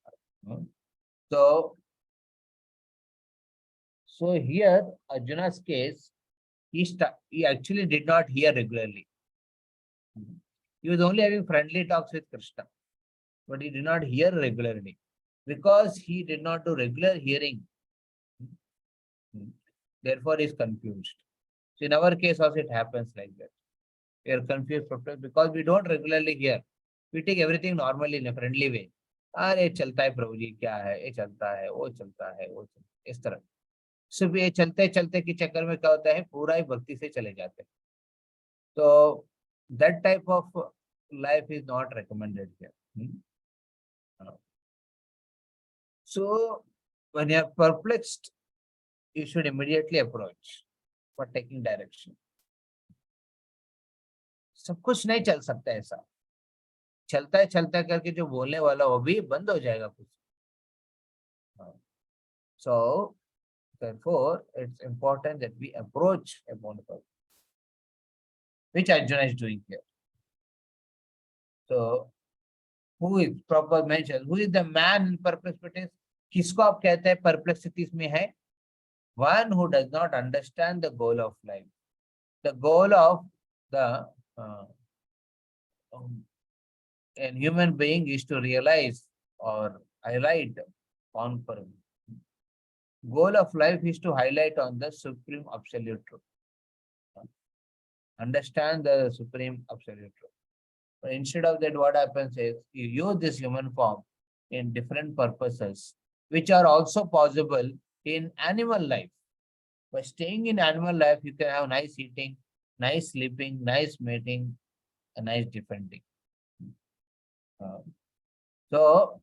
heart. So, here, Arjuna's case, he actually did not hear regularly. He was only having friendly talks with Krishna, but he did not hear regularly because he did not do regular hearing. Therefore, he is confused. So in our case also it happens like that. We are confused because we don't regularly hear. We take everything normally in a friendly way. अरे चलता है प्रभु जी क्या है ये चलता है वो चलता है वो चलता है इस तरह सिर्फ ये चलते चलते के चक्कर में क्या होता है पूरा ही भक्ति से चले जाते हैं तो that type of life is not recommended here. So when you are perplexed, you should immediately approach for taking direction. सब कुछ नहीं चल सकता ऐसा चलता है करके जो बोलने वाला वो भी बंद हो जाएगा कुछ. So therefore it's important that we approach a wonderful, which Arjuna is doing here. So who is proper mention? Who is the man in perplexities? किसको आप कहते हैं perplexities में है? One who does not understand the goal of life. The goal of the a human being is to realize or highlight on purpose. Goal of life is to highlight on the supreme absolute truth. Understand the supreme absolute truth. But instead of that, what happens is you use this human form in different purposes, which are also possible in animal life. By staying in animal life, you can have nice eating, nice sleeping, nice mating, and nice defending. So,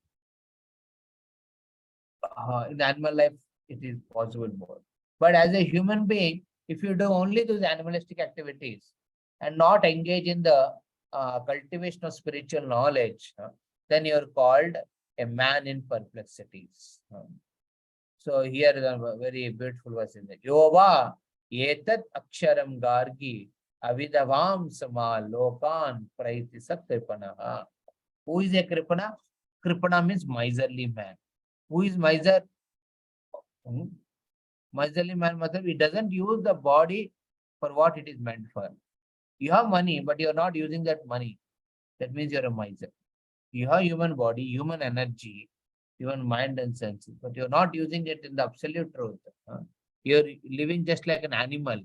in animal life, it is possible more. But as a human being, if you do only those animalistic activities and not engage in the cultivation of spiritual knowledge, then you are called a man in perplexities. So here is a very beautiful verse in the Yova Yetat Aksharam Gargi Avidavam Sama Lokan Praiti Sakripana. Who is a Kripana? Kripana means miserly man. Who is miser? Miserly man, he doesn't use the body for what it is meant for. You have money, but you're not using that money. That means you're a miser. You have human body, human energy, human mind and senses, but you're not using it in the absolute truth. You're living just like an animal.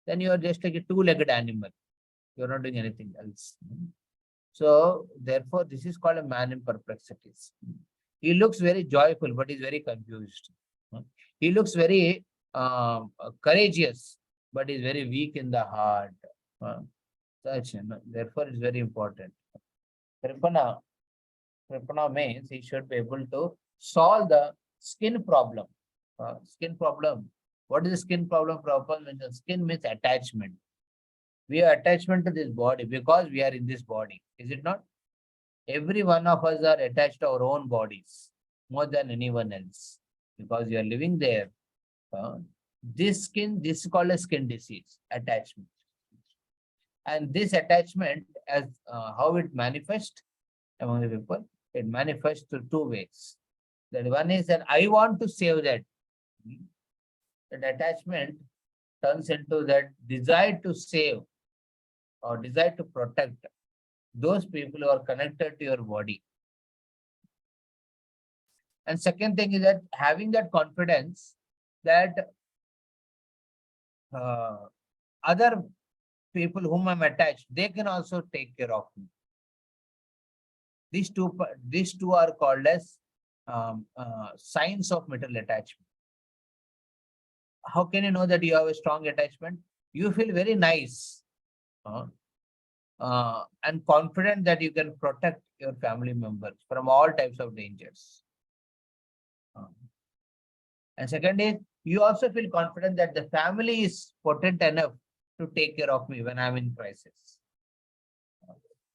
Then you're just like a two-legged animal. You're not doing anything else. So, therefore, this is called a man in perplexities. He looks very joyful, but he's very confused. He looks very courageous, but is very weak in the heart. Therefore, it's very important. Kripana means he should be able to solve the skin problem. Skin problem. What is the skin problem? Skin means attachment. We have attachment to this body because we are in this body. Is it not? Every one of us are attached to our own bodies more than anyone else because we are living there. This is called a skin disease, attachment. And this attachment, as how it manifests among the people, it manifests through two ways. That one is that I want to save that. That attachment turns into that desire to save or desire to protect those people who are connected to your body. And second thing is that having that confidence that other people whom I'm attached, they can also take care of me. These two are called as signs of material attachment. How can you know that you have a strong attachment? You feel very nice and confident that you can protect your family members from all types of dangers. And second is, you also feel confident that the family is potent enough to take care of me when I'm in crisis.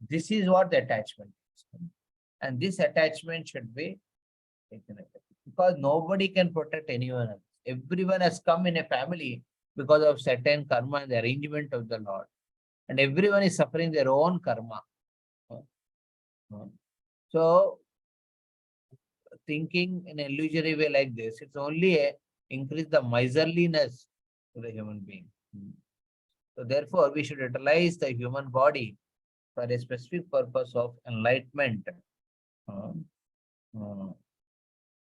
This is what the attachment is. And this attachment should be taken away. Because nobody can protect anyone else. Everyone has come in a family because of certain karma and the arrangement of the Lord. And everyone is suffering their own karma. So, thinking in an illusory way like this, it's only a increase the miserliness to the human being. So therefore, we should utilize the human body for a specific purpose of enlightenment uh, uh,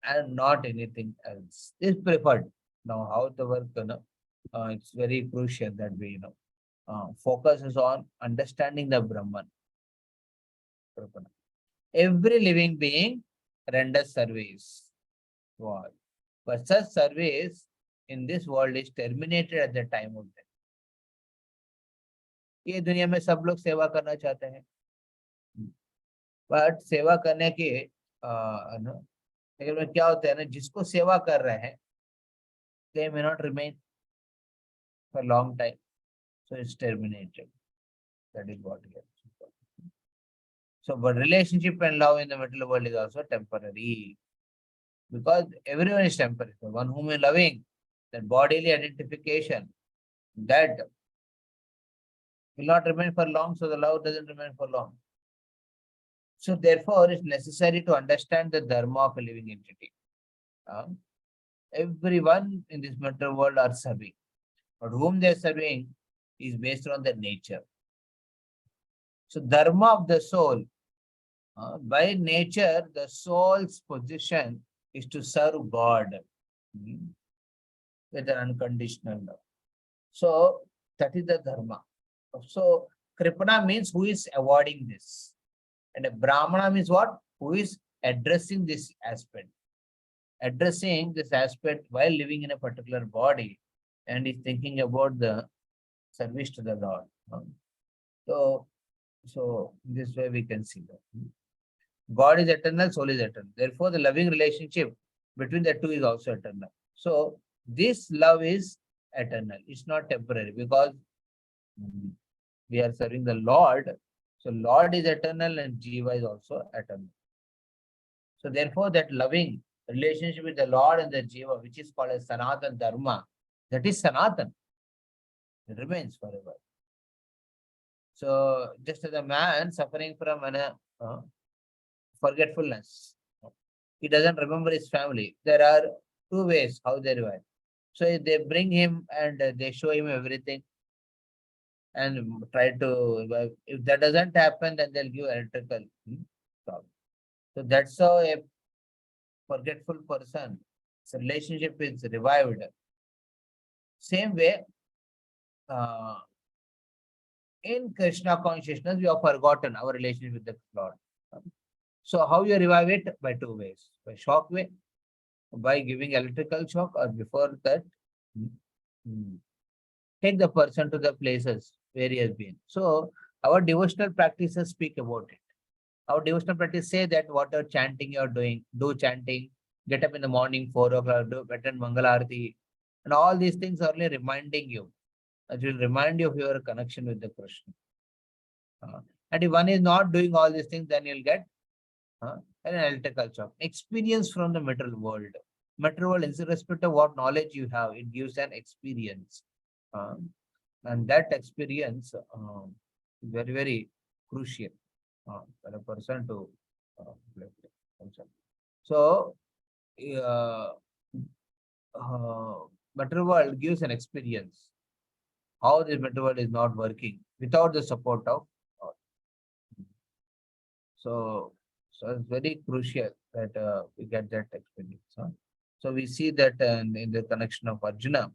and not anything else. Is preferred. Now, how the work, it's very crucial that we, focuses on understanding the Brahman. Every living being renders service. Wow. But such service in this world is terminated at the time of death. ये दुनिया में सब लोग सेवा करना चाहते हैं, but सेवा करने के लेकिन क्या होता है ना, जिसको सेवा कर रहे हैं they may not remain for a long time, so it's terminated. That is what it is. So, but relationship and love in the material world is also temporary, because everyone is temporary. The one whom you're loving, that bodily identification, that will not remain for long, so the love doesn't remain for long. So therefore, it's necessary to understand the dharma of a living entity. Everyone in this material world are serving, but whom they are serving is based on their nature. So dharma of the soul, by nature, the soul's position is to serve God with an unconditional love. So that is the dharma. So Kripana means who is avoiding this. And a Brahmana means what? Who is addressing this aspect. Addressing this aspect while living in a particular body and is thinking about the service to the Lord. So this way we can see that. God is eternal, soul is eternal. Therefore, the loving relationship between the two is also eternal. So this love is eternal. It's not temporary, because we are serving the Lord. So Lord is eternal and Jiva is also eternal. So therefore, that loving relationship with the Lord and the Jiva, which is called as Sanatan Dharma, that is Sanatan. It remains forever. So just as a man suffering from an forgetfulness, he doesn't remember his family. There are two ways how they revive. So if they bring him and they show him everything and try to revive. If that doesn't happen, then they'll give electrical shock. So that's how a forgetful person, his relationship is revived. Same way, in Krishna consciousness, we have forgotten our relationship with the Lord. So how you revive it? By two ways. By shock way, by giving electrical shock, or before that, take the person to the places where he has been. So our devotional practices speak about it. Our devotional practice say that whatever chanting you are doing, do chanting, get up in the morning, 4 o'clock, do attend Mangalarti, and all these things are only reminding you. It will remind you of your connection with the Krishna. And if one is not doing all these things, then you'll get an electrical shock. Experience from the material world. Material world, irrespective of what knowledge you have, it gives an experience. And that experience is very, very crucial for a person to so material world gives an experience how this material world is not working without the support of God. So it's very crucial that we get that experience. So we see that in the connection of Arjuna.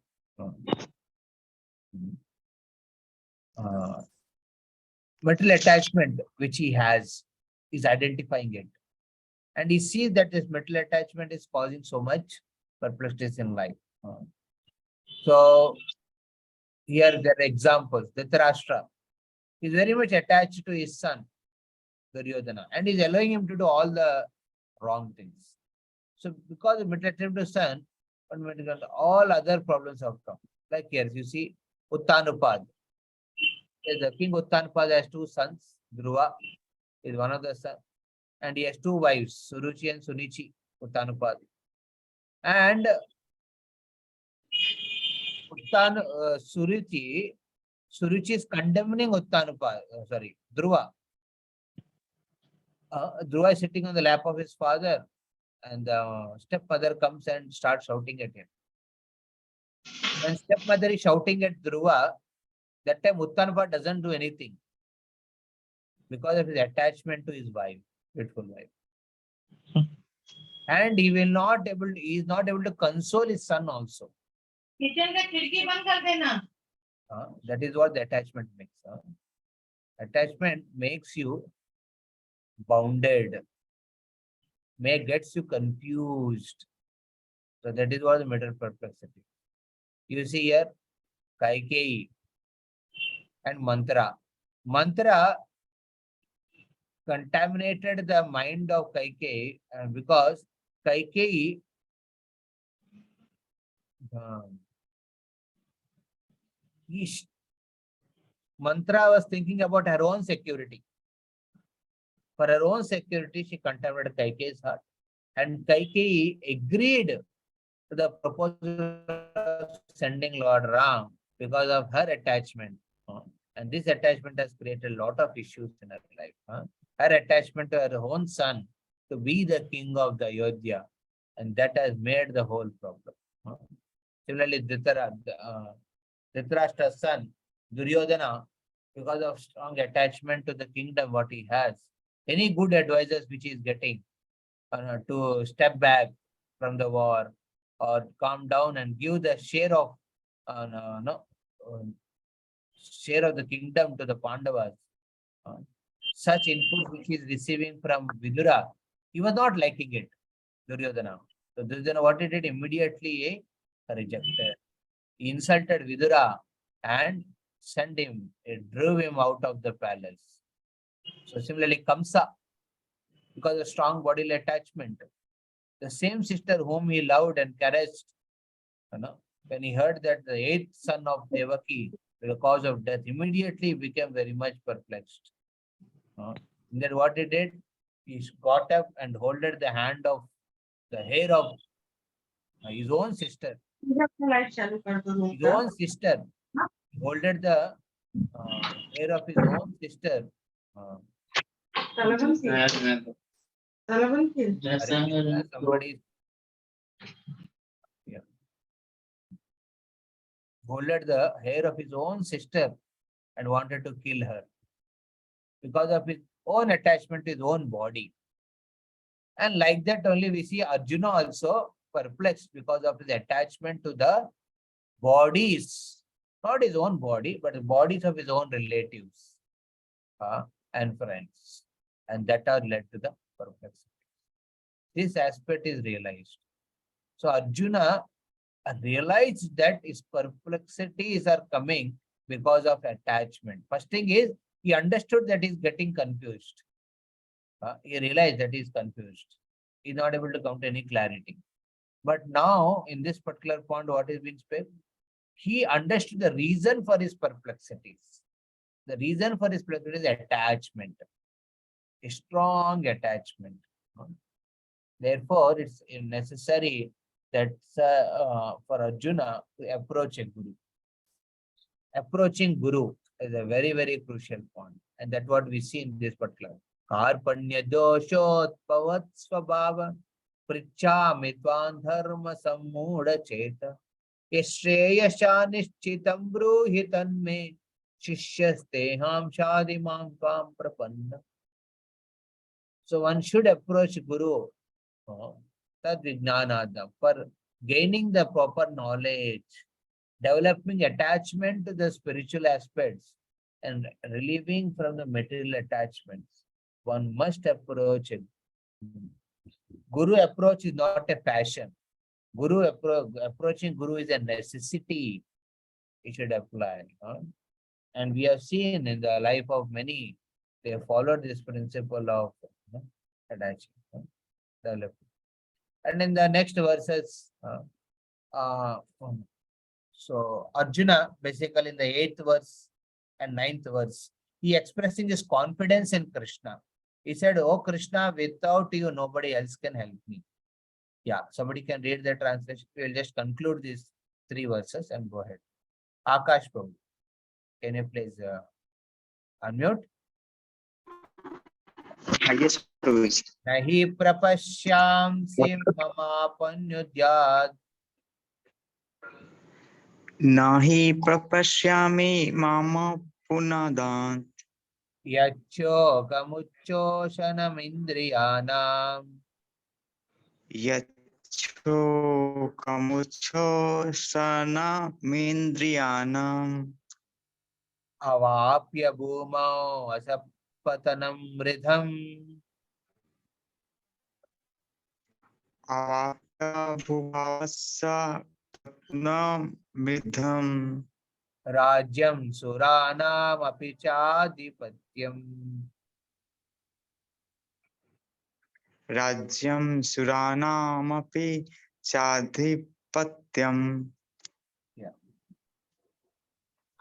Material attachment which he has is identifying it, and he sees that this material attachment is causing so much perplexities in life. So here there are examples. Dhritarashtra is very much attached to his son Duryodhana, and is allowing him to do all the wrong things. So because of material attachment to son, all other problems have come. Like here you see Uttanupad. The king Uttanupad has two sons. Dhruva is one of the sons. and he has two wives, Suruchi and Sunichi, Uttanapad. And Suruchi is condemning Uttanapad, Dhruva. Dhruva is sitting on the lap of his father, and the stepmother comes and starts shouting at him. When stepmother is shouting at Dhruva, that time Uttanapad doesn't do anything because of his attachment to his wife, beautiful wife. And he is not able to console his son also. That is what the attachment makes. Attachment makes you bounded, gets you confused. So that is what the middle perplexity. You see here, Kaikeyi and Mantra. Mantra contaminated the mind of Kaikeyi because Kaikeyi Mantra was thinking about her own security. For her own security, she contaminated Kaikeyi's heart. And Kaikeyi agreed to the proposal of sending Lord Ram because of her attachment. And this attachment has created a lot of issues in her life. Her attachment to her own son to be the king of the Ayodhya. And that has made the whole problem. Similarly, Dhritarashtra's son, Duryodhana, because of strong attachment to the kingdom, what he has, any good advisors which he is getting to step back from the war or calm down and give the share of share of the kingdom to the Pandavas, such input which he is receiving from Vidura, he was not liking it, Duryodhana. So Duryodhana, what he did immediately, rejected. He insulted Vidura and sent him, drove him out of the palace. So similarly, Kamsa, because of strong bodily attachment, the same sister whom he loved and caressed, when he heard that the eighth son of Devaki, the cause of death, immediately became very much perplexed. Then what he did, he got up and holded the hand of the hair of his own sister. His own sister holded the hair of his own sister. Somebody holded the hair of his own sister and wanted to kill her because of his own attachment to his own body. And like that only we see Arjuna also perplexed because of his attachment to the bodies, not his own body, but the bodies of his own relatives and friends. And that are led to the perplexity. This aspect is realized. So Arjuna realized that his perplexities are coming because of attachment. First thing is, he understood that he's getting confused. He realized that he's confused. He's not able to come to any clarity. But now, in this particular point, what is being spoken? He understood the reason for his perplexities. The reason for his perplexities is attachment. A strong attachment. Therefore, it's necessary that for Arjuna to approach a guru. Approaching guru is a very, very crucial point. And that's what we see in this particular. Karpanya doshotpavat svabhava prichami tvam dharma sammuda cheta yashreyasha nishchitam bruhitan me shishyasteham shadimam kam prapanna. So one should approach guru tad vijnanadam for gaining the proper knowledge, developing attachment to the spiritual aspects and relieving from the material attachments. One must approach it. Guru approach is not a fashion. Approaching Guru is a necessity. It should apply. And we have seen in the life of many, they have followed this principle of attachment. And in the next verses, so Arjuna, basically in the 8th verse and 9th verse, he expressing his confidence in Krishna. He said, "Oh Krishna, without you, nobody else can help me." Yeah, somebody can read the translation. We'll just conclude these 3 verses and go ahead. Akash Prabhu, can you please unmute? Yes, Prabhuji. Nahi prapashyamsi mamapanyudyad Nahi prapashyami mama punadan yacho gamuchoshanamindriyanam yacho kamucho sana mindriyanam avapya bhumau asapatanam mridham avapya bhuvasa patnam midham rajyam suranam apichadipatyam. rajyam suranamapi chadhipatyam. Yeah.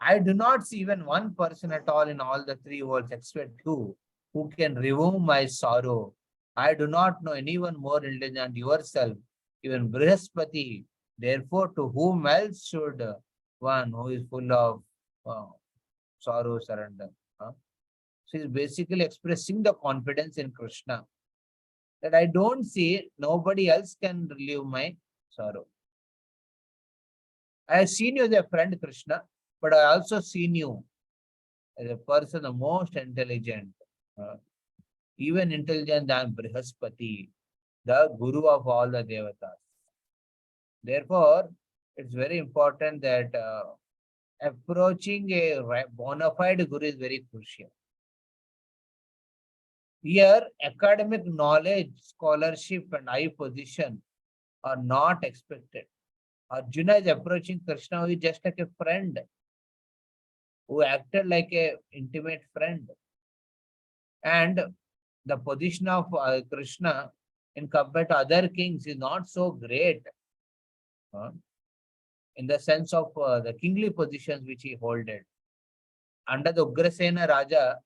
I do not see even one person at all in all the 3 worlds except you who can remove my sorrow. I do not know anyone more intelligent than yourself, even Brihaspati. Therefore, to whom else should one who is full of sorrow surrender? So he's basically expressing the confidence in Krishna that I don't see nobody else can relieve my sorrow. I have seen you as a friend, Krishna, but I also seen you as a person the most intelligent, even intelligent than Brihaspati, the guru of all the devatas. Therefore, it's very important that approaching a bona fide guru is very crucial. Here, academic knowledge, scholarship, and high position are not expected. Arjuna is approaching Krishna, who is just like a friend, who acted like a intimate friend. And the position of Krishna in compared to other kings is not so great in the sense of the kingly positions which he holded. Under the Ugrasena Raja,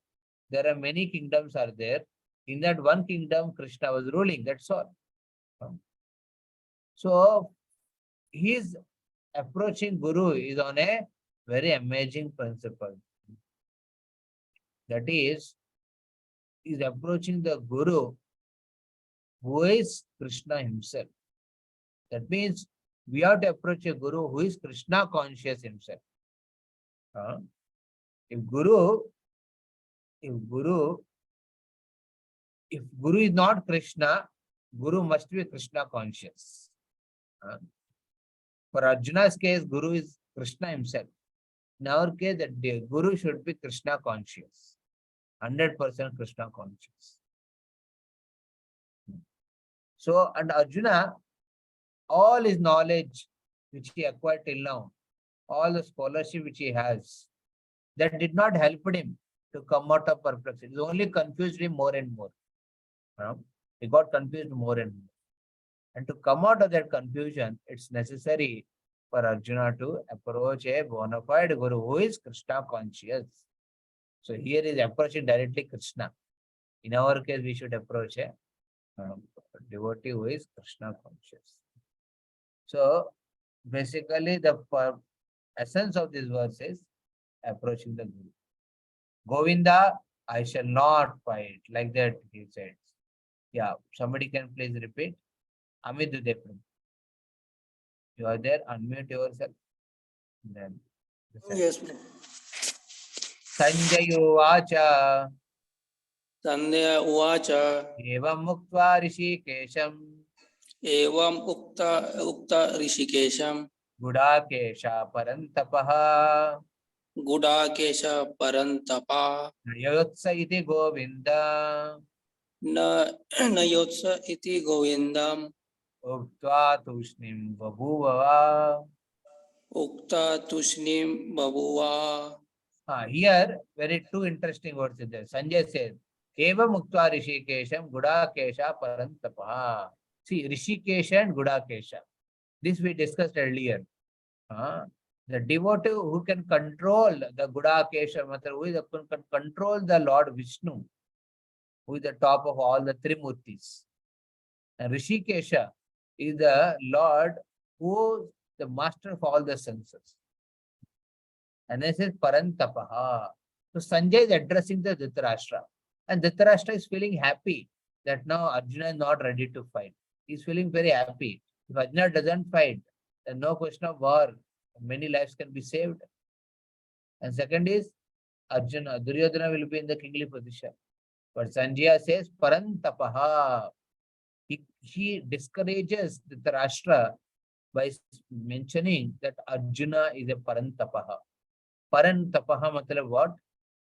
there are many kingdoms are there. In that one kingdom, Krishna was ruling, that's all. So his approaching Guru is on a very amazing principle. That is approaching the Guru who is Krishna himself. That means we have to approach a Guru who is Krishna conscious himself. If Guru is not Krishna, Guru must be Krishna conscious. For Arjuna's case, Guru is Krishna himself. In our case, the Guru should be Krishna conscious. 100% Krishna conscious. So, and Arjuna, all his knowledge which he acquired till now, all the scholarship which he has, that did not help him to come out of perplexity. It only confused him more and more. He got confused more and more. And to come out of that confusion, it's necessary for Arjuna to approach a bona fide Guru who is Krishna conscious. So here is approaching directly Krishna. In our case, we should approach a devotee who is Krishna conscious. So basically, the essence of this verse is approaching the Guru. Govinda, I shall not fight. Like that, he said. Yeah, somebody can please repeat. Amit Dudepram. You are there, unmute yourself. Then Yes, bro. Sanjay Uvacha Sandhya uvacha Evam Muktva Rishikesham evam ukta rishikesham Gudakesha Parantapaha gudakesha parantapa Nayotsa iti Govinda nayotsa iti govindam Uktva Tushnim Babhuvava. ukta tushnim babuva. Here, very two interesting words is there. Sanjay says, Eva Muktva Rishikesham Gudakesha Parantapaha. See, Rishikesha and Gudakesha. This we discussed earlier. The devotee who can control the Gudakesha, who can control the Lord Vishnu. who is the top of all the Trimurtis. And Rishikesha is the Lord who is the master of all the senses. And this is Parantapaha. So Sanjay is addressing the Dhritarashtra. And Dhritarashtra is feeling happy that now Arjuna is not ready to fight. He's feeling very happy. If Arjuna doesn't fight, then no question of war. Many lives can be saved. And second is Arjuna, Duryodhana will be in the kingly position. But Sanjaya says Parantapaha. He discourages Dhritarashtra by mentioning that Arjuna is a Parantapaha. Parantapaha matlab what?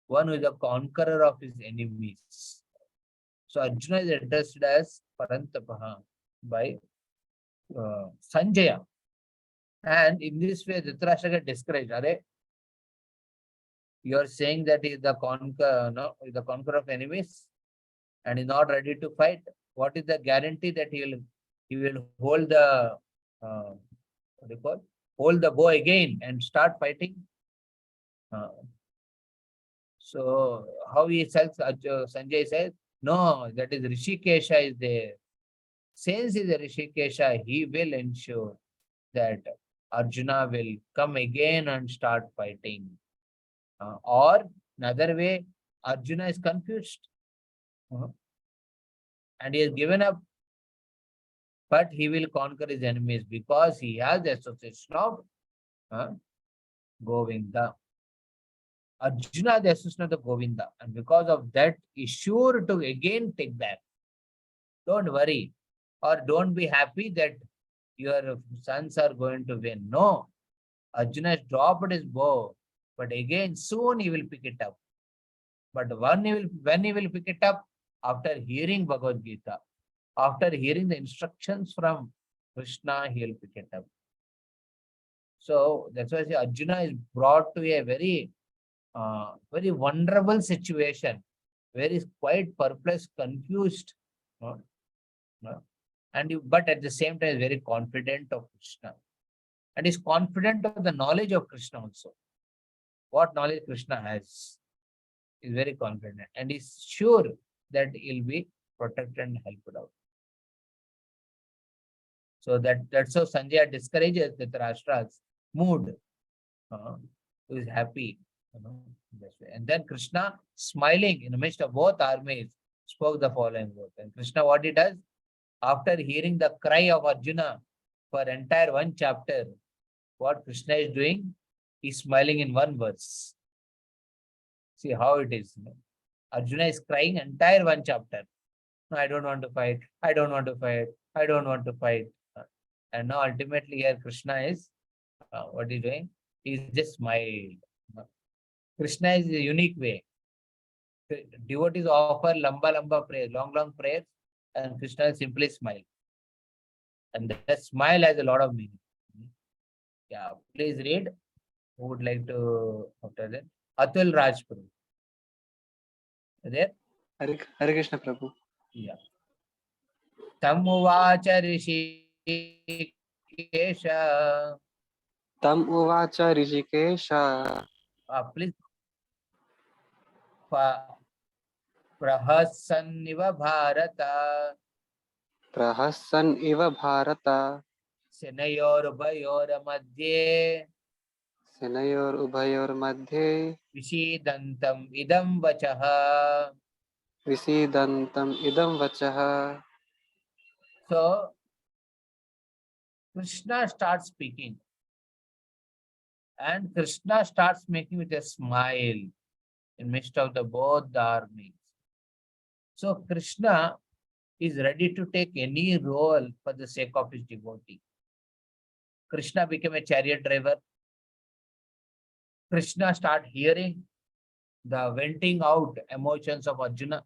One who is a conqueror of his enemies. So Arjuna is addressed as Parantapaha by Sanjaya. And in this way, Dhritarashtra gets discouraged. Are you are saying that he is the conqueror of enemies and is not ready to fight? What is the guarantee that he will hold the what do you call? Hold the bow again and start fighting? So how he tells Sanjay says, no, that is Rishikesha is there. Since he is a Rishikesha, he will ensure that Arjuna will come again and start fighting. Or another way, Arjuna is confused. And he has given up. But he will conquer his enemies because he has the association of Govinda. Arjuna the association of the Govinda. And because of that, is sure to again take back. Don't worry. Or don't be happy that your sons are going to win. No. Arjuna has dropped his bow. But again, soon he will pick it up. But when he will pick it up? After hearing Bhagavad Gita. After hearing the instructions from Krishna, he will pick it up. So that's why I say Arjuna is brought to a very vulnerable situation, where he is quite perplexed, confused, but at the same time is very confident of Krishna, and is confident of the knowledge of Krishna also. What knowledge Krishna has, is very confident, and is sure that he'll be protected and helped out. So that's how Sanjaya discourages Dhritarashtra's mood, who is happy. And then Krishna, smiling in the midst of both armies, spoke the following words. And Krishna, what he does, after hearing the cry of Arjuna for entire one chapter, what Krishna is doing, he's smiling in one verse. See how it is. Arjuna is crying entire one chapter. No, I don't want to fight. I don't want to fight. I don't want to fight. And now ultimately here Krishna is, what is he doing? He's just smiled. Krishna is a unique way. Devotees offer lamba prayers, long prayers, and Krishna simply smile. And that smile has a lot of meaning. Yeah, please read. Who would like to, after that? Atul Rajpur. There? Hare Krishna Prabhu. Yeah. Tam uvacha Rishikesha. Tam uvacha Rishikesha. Please. Prahasaniva Bharata. Prahassan iva Bharata. Senayor Bayor Madhye. Senayor Ubhayor Madhye. Vishidantam idam vachaha. Visidantam idam vachaha. So, Krishna starts speaking. And Krishna starts making with a smile in midst of both the armies. So, Krishna is ready to take any role for the sake of his devotee. Krishna became a chariot driver. Krishna started hearing the venting out emotions of Arjuna.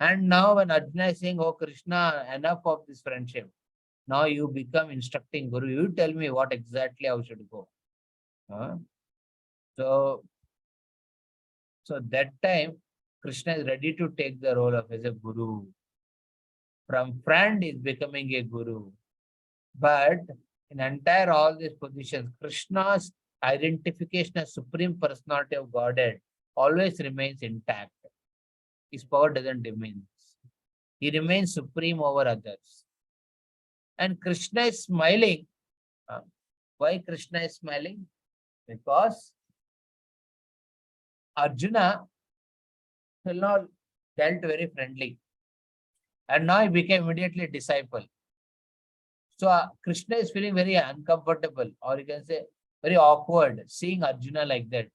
And now when Arjuna is saying, oh Krishna, enough of this friendship. Now you become instructing Guru. You tell me what exactly I should go. So that time, Krishna is ready to take the role of as a Guru. From friend is becoming a Guru. But in entire all these positions, Krishna's identification as Supreme Personality of Godhead always remains intact. his power doesn't diminish. He remains supreme over others. And Krishna is smiling. Why Krishna is smiling? Because Arjuna till now dealt very friendly. And now he became immediately a disciple. So Krishna is feeling very uncomfortable, or you can say very awkward, seeing Arjuna like that.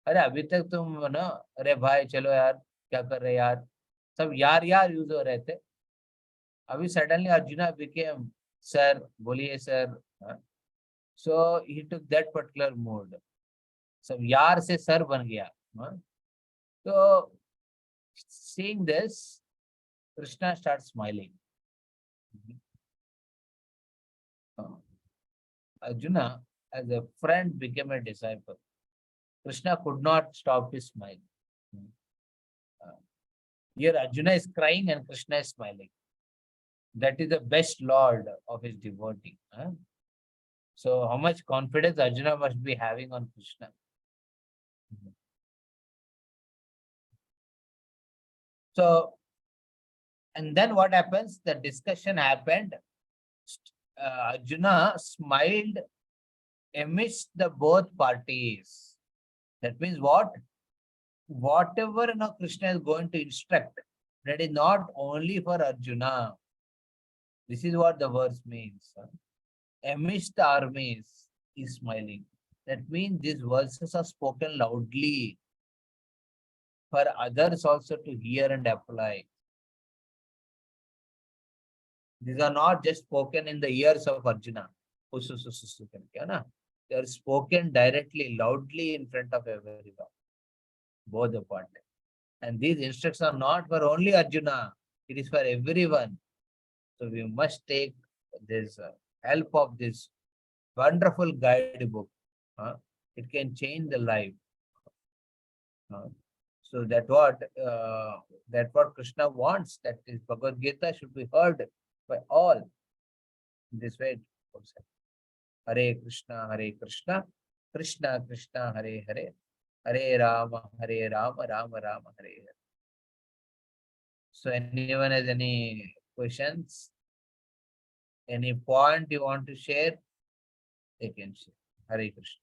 अरे अभी तक तुम ना, अरे भाई चलो यार, क्या कर रहे यार, सब यार यार यूज हो रहे थे. अभी suddenly Arjuna became sir, बोलिए sir. So he took that particular mode. सब यार से sir बन गया. So seeing this, Krishna starts smiling. Arjuna, as a friend, became a disciple. Krishna could not stop his smile. Here Arjuna is crying and Krishna is smiling. That is the best Lord of his devotee. So how much confidence Arjuna must be having on Krishna. So, and then what happens? The discussion happened. Arjuna smiled amidst the both parties. That means what? Whatever Krishna is going to instruct, that is not only for Arjuna. This is what the verse means. Amidst the armies, he is smiling. That means these verses are spoken loudly for others also to hear and apply. These are not just spoken in the ears of Arjuna. They are spoken directly, loudly in front of everyone. Both the parties. And these instructions are not for only Arjuna. It is for everyone. So we must take this help of this wonderful guidebook. It can change the life. So that what Krishna wants, that is Bhagavad Gita should be heard by all. In this way, Hare Krishna, Krishna Krishna, Hare Hare, Hare Rama, Rama Rama, Hare Hare. So anyone has any questions? Any point you want to share? They can share. Hare Krishna.